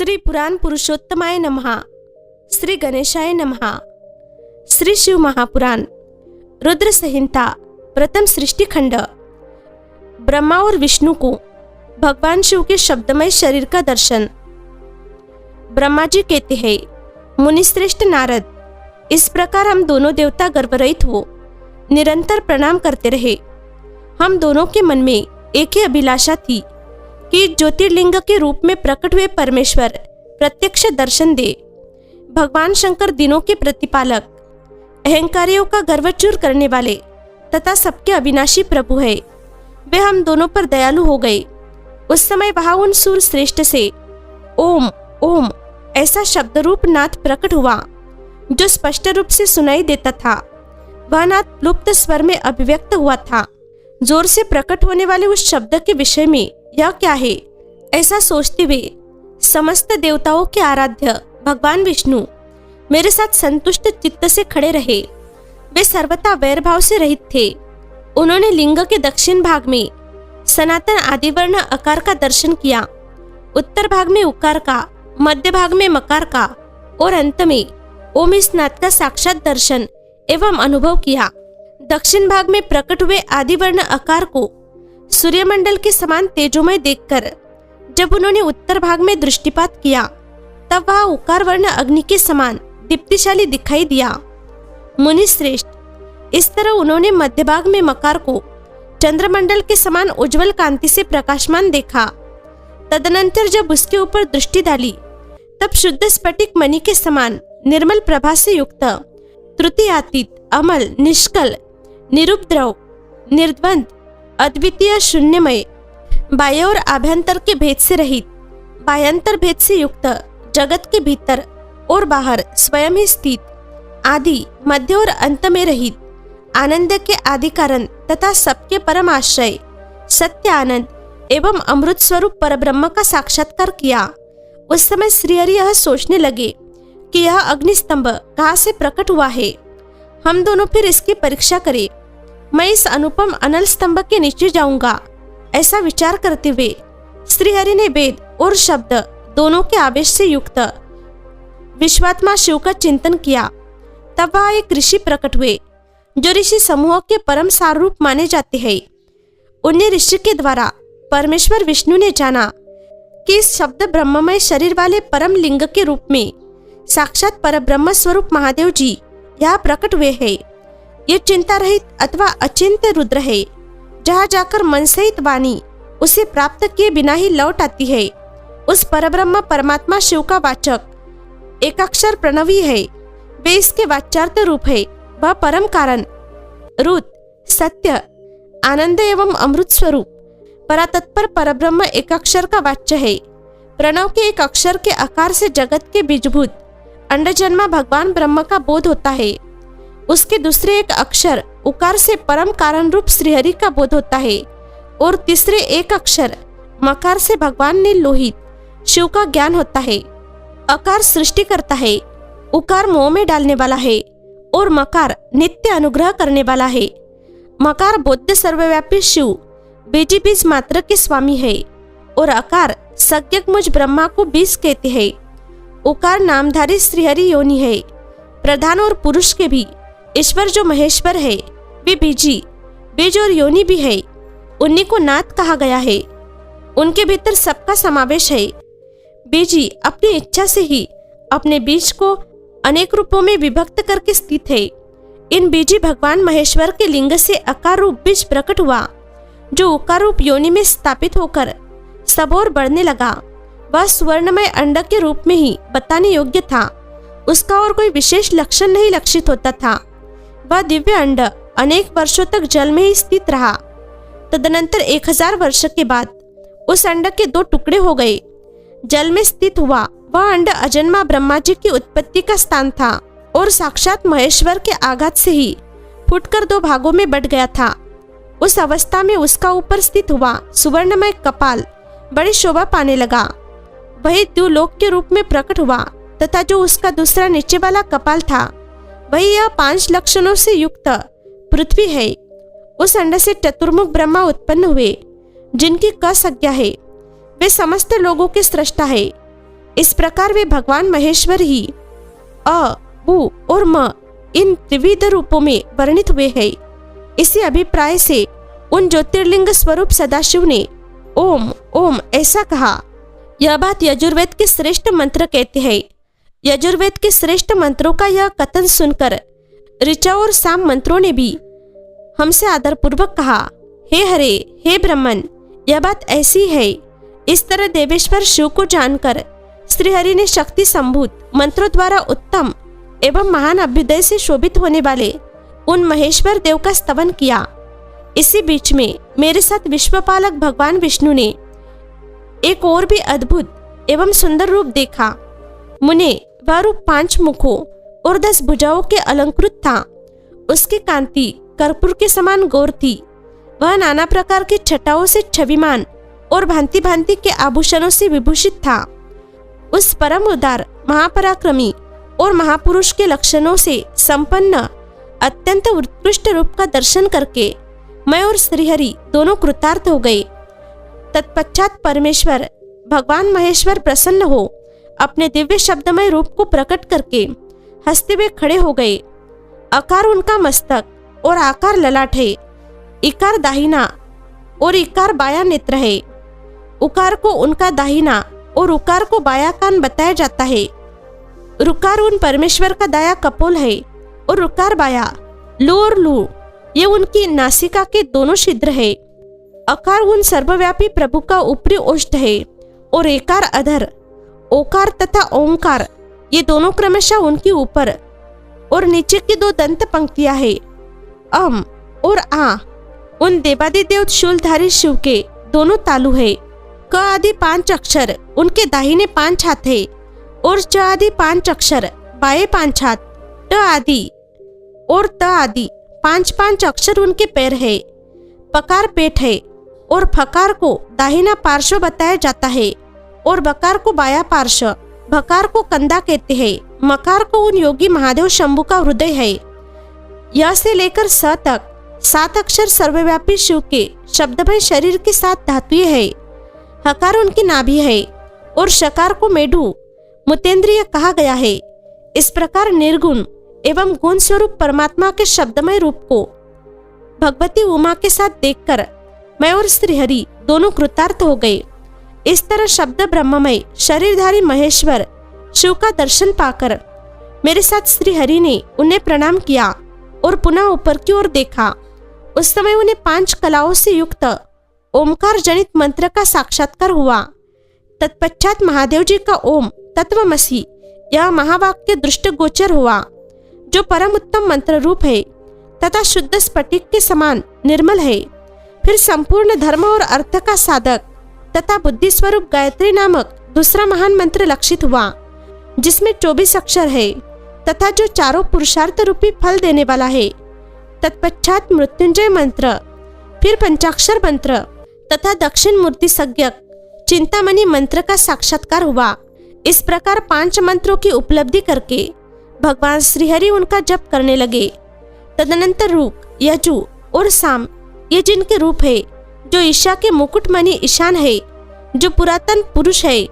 श्री पुराण पुरुषोत्तमाय नमः। श्री गणेशाय नमः। श्री शिव महापुराण रुद्र संहिता प्रथम सृष्टि खंड। ब्रह्मा और विष्णु को भगवान शिव के शब्दमय शरीर का दर्शन। ब्रह्मा जी कहते हैं, मुनिश्रेष्ठ नारद, इस प्रकार हम दोनों देवता गर्भरहित हो निरंतर प्रणाम करते रहे। हम दोनों के मन में एक ही अभिलाषा थी कि ज्योतिर्लिंग के रूप में प्रकट हुए परमेश्वर प्रत्यक्ष दर्शन दे। भगवान शंकर दिनों के प्रतिपालक, अहंकारियों का गर्व चूर करने वाले तथा सबके अविनाशी प्रभु है। वे हम दोनों पर दयालु हो गए। उस समय वहां उन सूर श्रेष्ठ से ओम ओम ऐसा शब्द रूप नाद प्रकट हुआ जो स्पष्ट रूप से सुनाई देता था। वह नाद लुप्त स्वर में अभिव्यक्त हुआ था। जोर से प्रकट होने वाले उस शब्द के विषय में यह क्या है, ऐसा सोचते हुए समस्त देवताओं के आराध्य भगवान विष्णु मेरे साथ संतुष्ट चित्त से खड़े रहे। वे सर्वथा वैरभाव से रहित थे। उन्होंने लिंग के दक्षिण भाग में सनातन आदिवर्ण अकार का दर्शन किया, उत्तर भाग में उकार का, मध्य भाग में मकार का और अंत में ओम इस नाद का साक्षात दर्शन एवं अनुभव किया। दक्षिण भाग में प्रकट हुए आदिवर्ण अकार को सूर्यमंडल के समान तेजोमय देखकर जब उन्होंने उत्तर भाग में दृष्टिपात किया, तब वह उकार वर्ण अग्नि के समान दीप्तिशाली दिखाई दिया। मुनि श्रेष्ठ, इस तरह उन्होंने मध्य भाग में मकार को चंद्रमंडल के समान उज्जवल कांति से प्रकाशमान देखा। तदनंतर जब उसके ऊपर दृष्टि डाली, तब शुद्ध स्फटिक मणि के समान निर्मल प्रभा से युक्त, त्रुटियातीत, अमल, निष्कल, निरुपद्रव, निर्द्वंद, अद्वितीय, शून्यमय, बाह्य और आभ्यंतर के भेद से रहित, बाह्यंतर भेद से युक्त, जगत के भीतर और बाहर स्वयं ही स्थित, आदि, मध्य और अंत में रहित, आनंद के आदि कारण तथा सबके परम आश्रय, सत्य आनंद एवं अमृत स्वरूप परब्रह्म का साक्षात्कार किया। उस समय श्रीहरि यह सोचने लगे कि यह अग्निस्तंभ कहाँ से प्रकट हुआ है। हम दोनों फिर इसकी परीक्षा करें। मैं इस अनुपम अनल स्तंभ के नीचे जाऊंगा। ऐसा विचार करते हुए श्रीहरि ने वेद और शब्द दोनों के आवेश से युक्त विश्वात्मा शिव का चिंतन किया। तब वह एक ऋषि प्रकट हुए जो ऋषि समूह के परम सार रूप माने जाते हैं। उन्हें ऋषि के द्वारा परमेश्वर विष्णु ने जाना कि इस शब्द ब्रह्ममय शरीर वाले परम लिंग के रूप में साक्षात परब्रह्म स्वरूप महादेव जी यहाँ प्रकट हुए हैं। ये चिंता रहित अथवा अचिंत्य रुद्र है। जहाँ जाकर मन सहित वाणी उसे प्राप्त किए बिना ही लौट आती है। उस परब्रह्म परमात्मा शिव का वाचक एकाक्षर प्रणवी है। वे इसके वाच्यार्थ रूप है। वह परम कारण, रुद्र, सत्य, आनंद एवं अमृत स्वरूप परातत्पर परब्रह्म एकाक्षर का वाच्य है। प्रणव के एक अक्षर के आकार से जगत के बीजभूत अंडजन्मा भगवान ब्रह्म का बोध होता है। उसके दूसरे एक अक्षर उकार से परम कारण रूप श्रीहरि का बोध होता है और तीसरे एक अक्षर मकार से भगवान ने लोहित शिव का ज्ञान होता है। अकार सृष्टि करता है, उकार मोह में डालने वाला है और मकार नित्य अनुग्रह करने वाला है। मकार बुद्ध सर्वव्यापी शिव बीजी बीज मात्र के स्वामी है और अकार सज्ञक मुझ ब्रह्मा को बीज कहते हैं। उकार नामधारी श्रीहरि योनि है। प्रधान और पुरुष के भी ईश्वर जो महेश्वर है, वे बीजी, बीज और योनि भी है। उन्हीं को नाद कहा गया है। उनके भीतर सबका समावेश है। बीजी अपनी इच्छा से ही अपने बीज को अनेक रूपों में विभक्त करके स्थित है। इन बीजी भगवान महेश्वर के लिंग से अकार रूप बीज प्रकट हुआ जो उकार रूप योनि में स्थापित होकर सब ओर बढ़ने लगा। वह स्वर्णमय अंड के रूप में ही बताने योग्य था। उसका और कोई विशेष लक्षण नहीं लक्षित होता था। वह दिव्य अंड अनेक वर्षों तक जल में ही स्थित रहा। तदनंतर 1000 वर्ष के बाद उस अंड के 2 टुकड़े हो गए। जल में स्थित हुआ वह अंड अजन्मा ब्रह्मा जी की उत्पत्ति का स्थान था और साक्षात महेश्वर के आघात से ही फूटकर 2 भागों में बट गया था। उस अवस्था में उसका ऊपर स्थित हुआ सुवर्णमय कपाल बड़ी शोभा पाने लगा। वही द्युलोक के रूप में प्रकट हुआ तथा जो उसका दूसरा नीचे वाला कपाल था, वही यह 5 लक्षणों से युक्त पृथ्वी है। उस अंड से चतुर्मुख ब्रह्मा उत्पन्न हुए जिनकी क संज्ञा है। वे समस्त लोगों के सृष्टा है। इस प्रकार वे भगवान महेश्वर ही अ, उ और म इन त्रिविध रूपों में वर्णित हुए हैं। इसी अभिप्राय से उन ज्योतिर्लिंग स्वरूप सदाशिव ने ओम ओम ऐसा कहा। यह बात यजुर्वेद के श्रेष्ठ मंत्र कहते हैं। यजुर्वेद के श्रेष्ठ मंत्रों का यह कथन सुनकर ऋचा और साम मंत्रों ने भी हमसे आदरपूर्वक कहा, हे हरे, हे ब्रह्मन, यह बात ऐसी है। इस तरह देवेश्वर शिव को जानकर श्रीहरि ने शक्ति संभूत मंत्रों द्वारा उत्तम एवं महान अभ्युदय से शोभित होने वाले उन महेश्वर देव का स्तवन किया। इसी बीच में मेरे साथ विश्वपालक भगवान विष्णु ने एक और भी अद्भुत एवं सुंदर रूप देखा। मुने वह रूप 5 मुखों और 10 भुजाओं के अलंकृत था। उसकी कांति कर्पूर के समान गौर थी। वह नाना प्रकार की छटाओं से छविमान और भांति भांति के आभूषणों से विभूषित था। उस परम उदार, महापराक्रमी और महापुरुष के लक्षणों से संपन्न अत्यंत उत्कृष्ट रूप का दर्शन करके मैं और श्रीहरि दोनों कृतार्थ हो गए। तत्पश्चात परमेश्वर भगवान महेश्वर प्रसन्न हो अपने दिव्य शब्दमय रूप को प्रकट करके हंसते हुए खड़े हो गए। अकार उनका मस्तक और आकार ललाट है। इकार दाहिना और इकार बाया नेत्र है। उकार को उनका दाहिना और उकार को बाया कान बताया जाता है। रुकार उन परमेश्वर का दाया कपोल है और रुकार बाया, लू और लू ये उनकी नासिका के दोनों छिद्र है। अकार उन सर्वव्यापी प्रभु का ऊपरी ओष्ठ है और एकार अधर, ओकार तथा ओंकार ये दोनों क्रमशः उनके ऊपर और नीचे की 2 दंत पंक्तियां है। अम और आ उन देवादिदेव शूलधारी शिव के दोनों तालु है। क आदि 5 अक्षर उनके दाहिने 5 हाथ है और च आदि 5 अक्षर बाएं 5 हाथ। ट आदि और त आदि 5 अक्षर उनके पैर है। पकार पेट है और फकार को दाहिना पार्श्व बताया जाता है और बकार को बाया पार्श्व, भकार को कंधा कहते हैं। मकार को उन योगी महादेव शंभु का हृदय है। य से लेकर स तक 7 अक्षर सर्वव्यापी शिव के शब्दमय शरीर के साथ धातुए है। हकार उनकी नाभि है और शकार को मेढु मुतेंद्रिय कहा गया है। इस प्रकार निर्गुण एवं गुण स्वरूप परमात्मा के शब्दमय रूप को भगवती उमा के साथ देखकर मैं और श्रीहरि दोनों कृतार्थ हो गए। इस तरह शब्द ब्रह्ममय शरीरधारी महेश्वर शिव का दर्शन पाकर मेरे साथ श्रीहरि ने उन्हें प्रणाम किया और पुनः ऊपर की ओर देखा। उस समय उन्हें 5 कलाओं से युक्त ओमकार जनित मंत्र का साक्षात्कार हुआ। तत्पश्चात महादेव जी का ओम तत्वमसि यह महावाक्य दृष्ट गोचर हुआ, जो परम उत्तम मंत्र रूप है तथा शुद्ध स्फटिक के समान निर्मल है। फिर संपूर्ण धर्म और अर्थ का साधक तथा बुद्धि स्वरूप गायत्री नामक दूसरा महान मंत्र लक्षित हुआ, जिसमें 24 अक्षर है तथा जो चारों पुरुषार्थ रूपी फल देने वाला है। तत्पश्चात मृत्युंजय मंत्र, फिर पंचाक्षर मंत्र तथा दक्षिण मूर्ति संज्ञक चिंतामणि मंत्र का साक्षात्कार हुआ। इस प्रकार 5 मंत्रों की उपलब्धि करके भगवान श्रीहरि उनका जप करने लगे। तदनंतर रूप, यजु और साम ये जिनके रूप है, जो ईशा के मुकुटमणि ईशान है, जो पुरातन पुरुष है,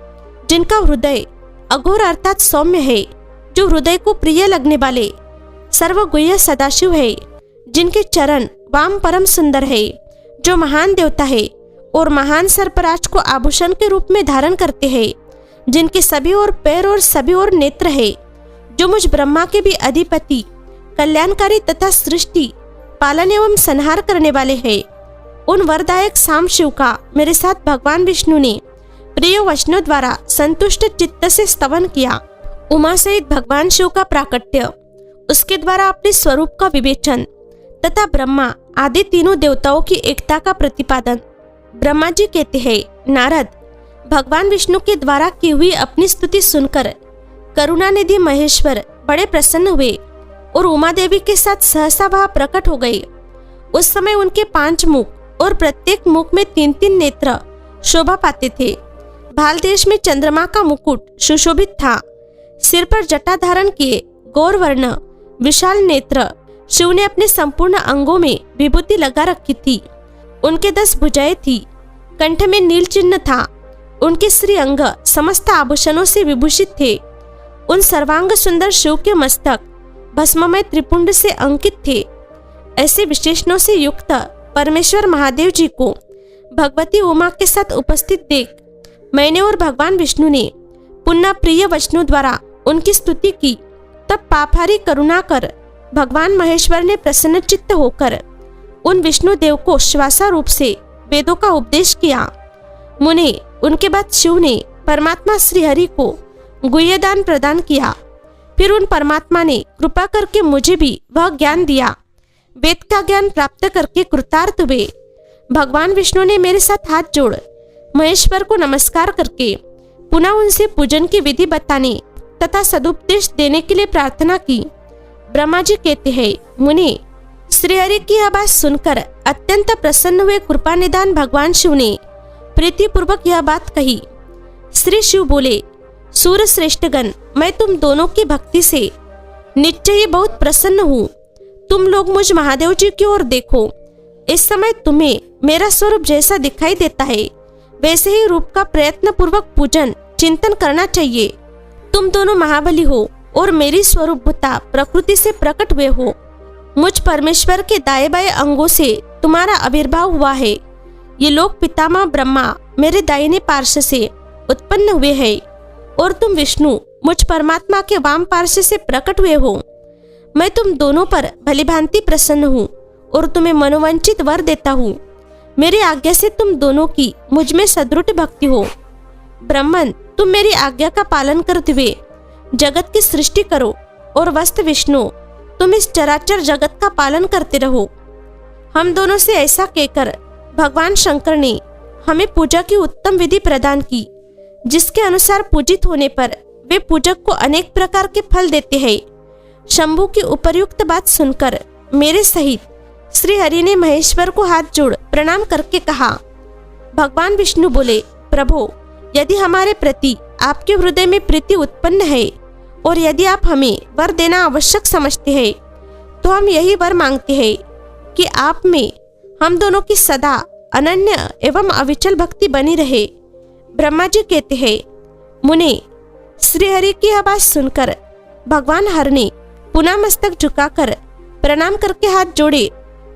जिनका हृदय अघोर अर्थात सौम्य है, जो हृदय को प्रिय लगने वाले सर्वगुह्य सदाशिव है, जिनके चरण वाम परम सुंदर है, जो महान देवता है और महान सर्पराज को आभूषण के रूप में धारण करते हैं, जिनके सभी ओर पैर और सभी ओर नेत्र है, जो मुझ ब्रह्मा के भी अधिपति, कल्याणकारी तथा सृष्टि पालन एवं संहार करने वाले हैं। उन वरदायक साम शिव का मेरे साथ भगवान विष्णु ने प्रिय वचनों द्वारा संतुष्ट चित्त से स्तवन किया। उमा सहित भगवान शिव का प्राकट्य, उसके द्वारा अपने स्वरूप का विवेचन तथा ब्रह्मा आदि तीनों देवताओं की एकता का प्रतिपादन। ब्रह्मा जी कहते हैं, नारद भगवान विष्णु के द्वारा की हुई अपनी स्तुति सुनकर करुणानिधि महेश्वर बड़े प्रसन्न हुए और उमा देवी के साथ सहसा भाव प्रकट हो गए। उस समय उनके 5 मुख और प्रत्येक मुख में 3-3 नेत्र शोभा पाते थे। भाल देश में चंद्रमा का मुकुट सुशोभित था। सिर पर जटा धारण किए गौरवर्ण विशाल नेत्र शिव ने अपने संपूर्ण अंगों में विभूति लगा रखी थी। उनके 10 भुजाएं थी। कंठ में नील चिन्ह था उनके श्री अंग समस्त आभूषणों से विभूषित थे। उन सर्वांग सुंदर शिव के मस्तक भस्ममय त्रिपुंड से अंकित थे। ऐसे विशेषणों से युक्त परमेश्वर महादेव जी को भगवती उमा के साथ उपस्थित देख मैंने और भगवान विष्णु ने पुनः प्रिय वचनों द्वारा उनकी स्तुति की। तब पापहारी करुणा कर भगवान महेश्वर ने प्रसन्न चित्त होकर उन विष्णु देव को श्वासा रूप से वेदों का उपदेश किया। मुने, उनके बाद शिव ने परमात्मा श्री हरि को गुह्यदान प्रदान किया। फिर उन परमात्मा ने कृपा करके मुझे भी वह ज्ञान दिया। वेद का ज्ञान प्राप्त करके कृतार्थ हुए। भगवान विष्णु ने मेरे साथ हाथ जोड़ महेश्वर को नमस्कार करके पुनः उनसे पूजन की विधि बताने तथा सदुपदेश देने के लिए प्रार्थना की। ब्रह्मा जी कहते हैं, मुनि, श्रीहरि की यह बात सुनकर अत्यंत प्रसन्न हुए कृपा निधान भगवान शिव ने प्रीतिपूर्वक यह बात कही। श्री शिव बोले, सूर श्रेष्ठगण, मैं तुम दोनों की भक्ति से निश्चय ही बहुत प्रसन्न हूँ। तुम लोग मुझ महादेव जी की ओर देखो। इस समय तुम्हें मेरा स्वरूप जैसा दिखाई देता है वैसे ही रूप का प्रयत्न पूर्वक पूजन चिंतन करना चाहिए। तुम दोनों महाबली हो और मेरी स्वरूपता प्रकृति से प्रकट हुए हो। मुझ परमेश्वर के दाएं बाएं अंगों से तुम्हारा आविर्भाव हुआ है। ये लोग पितामह ब्रह्मा मेरे दाहिने पार्श्व से उत्पन्न हुए हैं और तुम विष्णु मुझ परमात्मा के वाम पार्श्व से प्रकट हुए हो। मैं तुम दोनों पर भलीभांति प्रसन्न हूँ और तुम्हें मनोवांछित वर देता हूँ। मेरी आज्ञा से तुम दोनों की मुझ में सदृढ़ भक्ति हो। ब्रह्मन, तुम मेरी आज्ञा का पालन करते हुए जगत की सृष्टि करो और वस्त विष्णु, तुम इस चराचर जगत का पालन करते रहो। हम दोनों से ऐसा कहकर भगवान शंकर ने हमें पूजा की उत्तम विधि प्रदान की, जिसके अनुसार पूजित होने पर वे पूजक को अनेक प्रकार के फल देते हैं। शंभु की उपर्युक्त बात सुनकर मेरे सहित श्री हरि ने महेश्वर को हाथ जोड़ प्रणाम करके कहा। भगवान विष्णु बोले, प्रभु, यदि हमारे प्रति आपके हृदय में प्रीति उत्पन्न है और यदि आप हमें वर देना आवश्यक समझते हैं तो हम यही वर मांगते हैं कि आप में हम दोनों की सदा अनन्य एवं अविचल भक्ति बनी रहे। ब्रह्मा जी कहते हैं, मुने, श्री हरि की यह बात सुनकर भगवान हर ने पुनः मस्तक झुकाकर प्रणाम करके हाथ जोड़े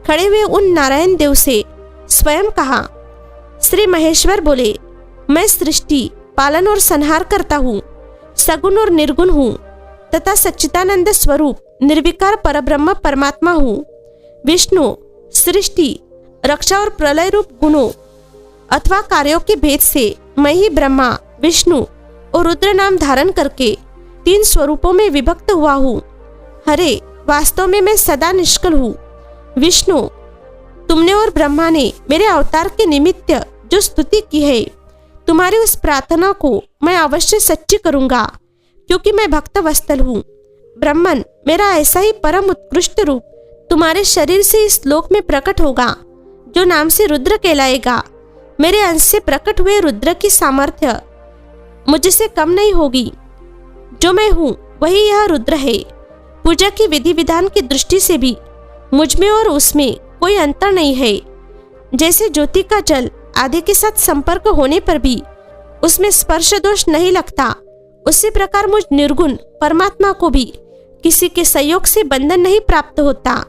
खड़े हुए उन नारायण देव से स्वयं कहा। श्री महेश्वर बोले, मैं सृष्टि पालन और संहार करता हूँ, सगुण और निर्गुण हूँ तथा सच्चिदानंद स्वरूप निर्विकार परब्रह्म परमात्मा हूँ। विष्णु सृष्टि, रक्षा और प्रलय रूप गुणों अथवा कार्यों के भेद से मैं ही ब्रह्मा, विष्णु और रुद्र नाम धारण करके 3 स्वरूपों में विभक्त हुआ हूँ। हरे, वास्तव में मैं सदा निष्कल हूँ। विष्णु, तुमने और ब्रह्मा ने मेरे अवतार के निमित्त जो स्तुति की है, तुम्हारी उस प्रार्थना को मैं अवश्य सच्ची करूंगा, क्योंकि मैं भक्त वत्सल हूँ। ब्रह्मन, मेरा ऐसा ही परम उत्कृष्ट रूप तुम्हारे शरीर से इस लोक में प्रकट होगा, जो नाम से रुद्र कहलाएगा। मेरे अंश से प्रकट हुए रुद्र की सामर्थ्य मुझसे कम नहीं होगी। जो मैं हूँ वही यह रुद्र है। पूजा की विधि विधान की दृष्टि से भी मुझ में और उसमें कोई अंतर नहीं है। जैसे ज्योति का जल आदि के साथ संपर्क होने पर भी उसमें स्पर्श दोष नहीं लगता, उसी प्रकार मुझ निर्गुण परमात्मा को भी किसी के सहयोग से बंधन नहीं प्राप्त होता।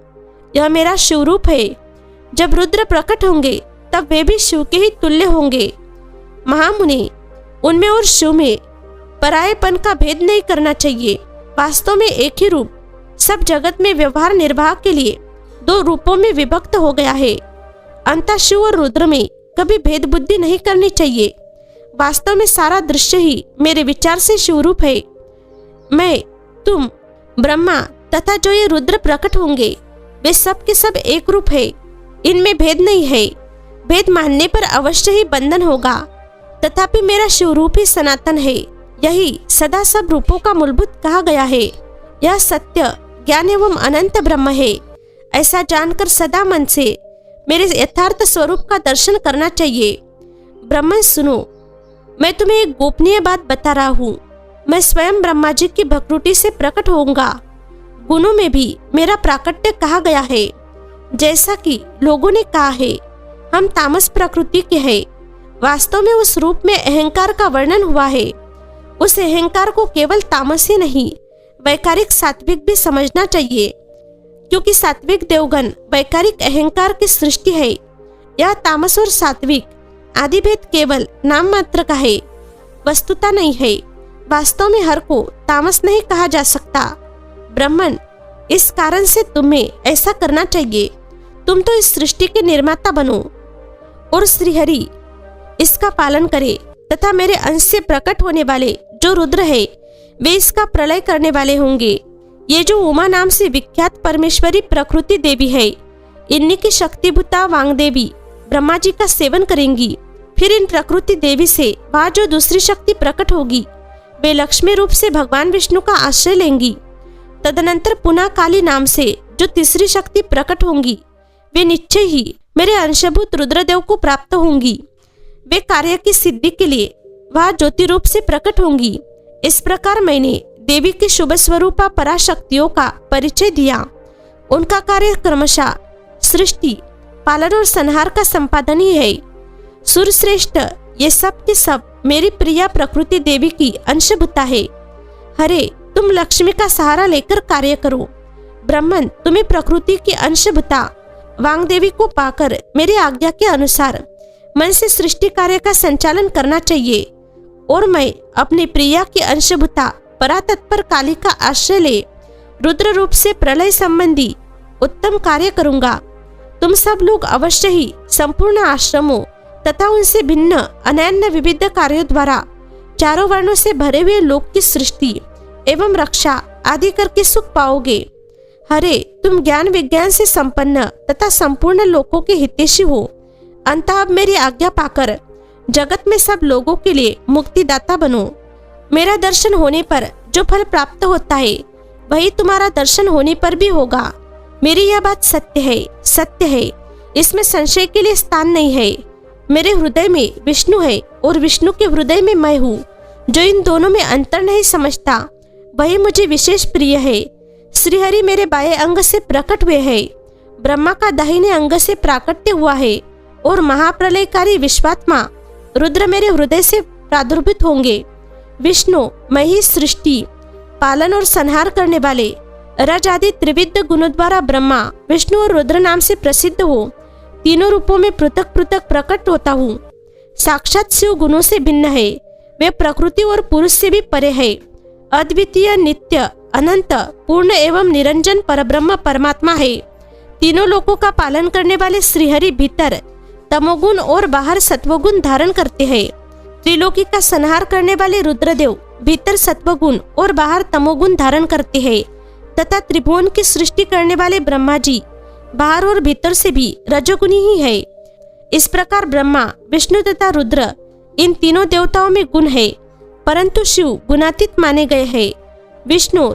यह मेरा शिव रूप है। जब रुद्र प्रकट होंगे तब वे भी शिव के ही तुल्य होंगे। महामुनि, उनमें और शिव में परायेपन का भेद नहीं करना चाहिए। वास्तव में एक ही रूप सब जगत में व्यवहार निर्वाह के लिए 2 रूपों में विभक्त हो गया है। अंतः शिव और रुद्र में कभी भेद बुद्धि नहीं करनी चाहिए। वास्तव में सारा दृश्य ही मेरे विचार से शिवरूप है। मैं, तुम, ब्रह्मा तथा जो ये रुद्र प्रकट होंगे वे सब के सब एक रूप है। इनमें भेद नहीं है। भेद मानने पर अवश्य ही बंधन होगा, तथापि मेरा शिवरूप ही सनातन है। यही सदा सब रूपों का मूलभूत कहा गया है। यह सत्य, ज्ञान एवं अनंत ब्रह्म है। ऐसा जानकर सदा मन से मेरे यथार्थ स्वरूप का दर्शन करना चाहिए। ब्रह्मन, सुनो, मैं तुम्हें एक गोपनीय बात बता रहा हूँ। मैं स्वयं ब्रह्मा जी की भक्रुटी से प्रकट होऊंगा। गुणों में भी मेरा प्राकट्य कहा गया है। जैसा कि लोगों ने कहा है, हम तामस प्रकृति के हैं, वास्तव में उस रूप में अहंकार का वर्णन हुआ है। उस अहंकार को केवल तामस ही नहीं, वैकारिक सात्विक भी समझना चाहिए, क्योंकि सात्विक देवगण वैकारिक अहंकार की सृष्टि है। यह तामस और सात्विक आदि भेद केवल नाम मात्र का है, वस्तुता नहीं है। वास्तव में हर को तामस नहीं कहा जा सकता। ब्राह्मण, इस कारण से तुम्हें ऐसा करना चाहिए। तुम तो इस सृष्टि के निर्माता बनो और श्रीहरि इसका पालन करे, तथा मेरे अंश से प्रकट होने वाले जो रुद्र है वे इसका प्रलय करने वाले होंगे। ये जो उमा नाम से विख्यात परमेश्वरी प्रकृति देवी है, इन्हीं की शक्तिभूता वांगदेवी ब्रह्मा जी का सेवन करेंगी। फिर इन प्रकृति देवी से वह जो दूसरी शक्ति प्रकट होगी वे लक्ष्मी रूप से भगवान विष्णु का आश्रय लेंगी। तदनंतर पुनः काली नाम से जो तीसरी शक्ति प्रकट होंगी वे निश्चय ही मेरे अंशभूत रुद्रदेव को प्राप्त होंगी। वे कार्य की सिद्धि के लिए वह ज्योति रूप से प्रकट होंगी। इस प्रकार मैंने देवी की शुभ स्वरूपा पराशक्तियों का परिचय दिया। उनका कार्य क्रमशः सृष्टि, पालन और संहार का संपादन ही है। सूर्यश्रेष्ठ ये सब के सब मेरी प्रिया प्रकृति देवी की अंशभूता है। हरे, तुम लक्ष्मी का सहारा लेकर कार्य करो। ब्राह्मण, तुम्हें प्रकृति की अंशभूता वांगदेवी को पाकर मेरी आज्ञा के अनुसार मन से सृष्टि कार्य का संचालन करना चाहिए, और मैं अपनी प्रिया की अंशभूता परातत्पर काली का आश्रय ले रुद्र रूप से प्रलय संबंधी उत्तम कार्य करूंगा। तुम सब लोग अवश्य ही संपूर्ण आश्रमों तथा उनसे भिन्न अनन्य विविध कार्यों द्वारा चारों वर्णों से भरे हुए लोक की सृष्टि एवं रक्षा आदि करके सुख पाओगे। हरे, तुम ज्ञान विज्ञान से संपन्न तथा संपूर्ण लोकों के हितैषी हो। अंततः अब मेरी आज्ञा पाकर जगत में सब लोगों के लिए मुक्तिदाता बनो। मेरा दर्शन होने पर जो फल प्राप्त होता है वही तुम्हारा दर्शन होने पर भी होगा। मेरी यह बात सत्य है, सत्य है, इसमें संशय के लिए स्थान नहीं है। मेरे हृदय में विष्णु है और विष्णु के हृदय में मैं हूँ। जो इन दोनों में अंतर नहीं समझता वही मुझे विशेष प्रिय है। श्रीहरि मेरे बाएं अंग से प्रकट हुए हैं, ब्रह्मा का दाहिने अंग से प्राकट्य हुआ है, और महाप्रलयकारी विश्वात्मा रुद्र मेरे हृदय से प्रादुर्भूत होंगे। विष्णु मैं ही सृष्टि, पालन और संहार करने वाले रज आदि त्रिविध गुणों द्वारा ब्रह्मा, विष्णु और रुद्र नाम से प्रसिद्ध हो तीनों रूपों में पृथक पृथक प्रकट होता हूँ। साक्षात शिव गुणों से भिन्न है, वे प्रकृति और पुरुष से भी परे है। अद्वितीय, नित्य, अनंत, पूर्ण एवं निरंजन परब्रह्म परमात्मा है। तीनों लोकों का पालन करने वाले श्रीहरि भीतर तमोगुण और बाहर सत्वगुण धारण करते हैं। त्रिलोकी का संहार करने वाले रुद्रदेव भीतर सत्वगुण और बाहर तमोगुण धारण करते हैं, तथा त्रिभुवन की सृष्टि करने वाले ब्रह्मा जी बाहर और भीतर से भी रजोगुणी ही है। इस प्रकार ब्रह्मा, विष्णु तथा रुद्र इन तीनों देवताओं में गुण है, परंतु शिव गुणातीत माने गए हैं। विष्णु,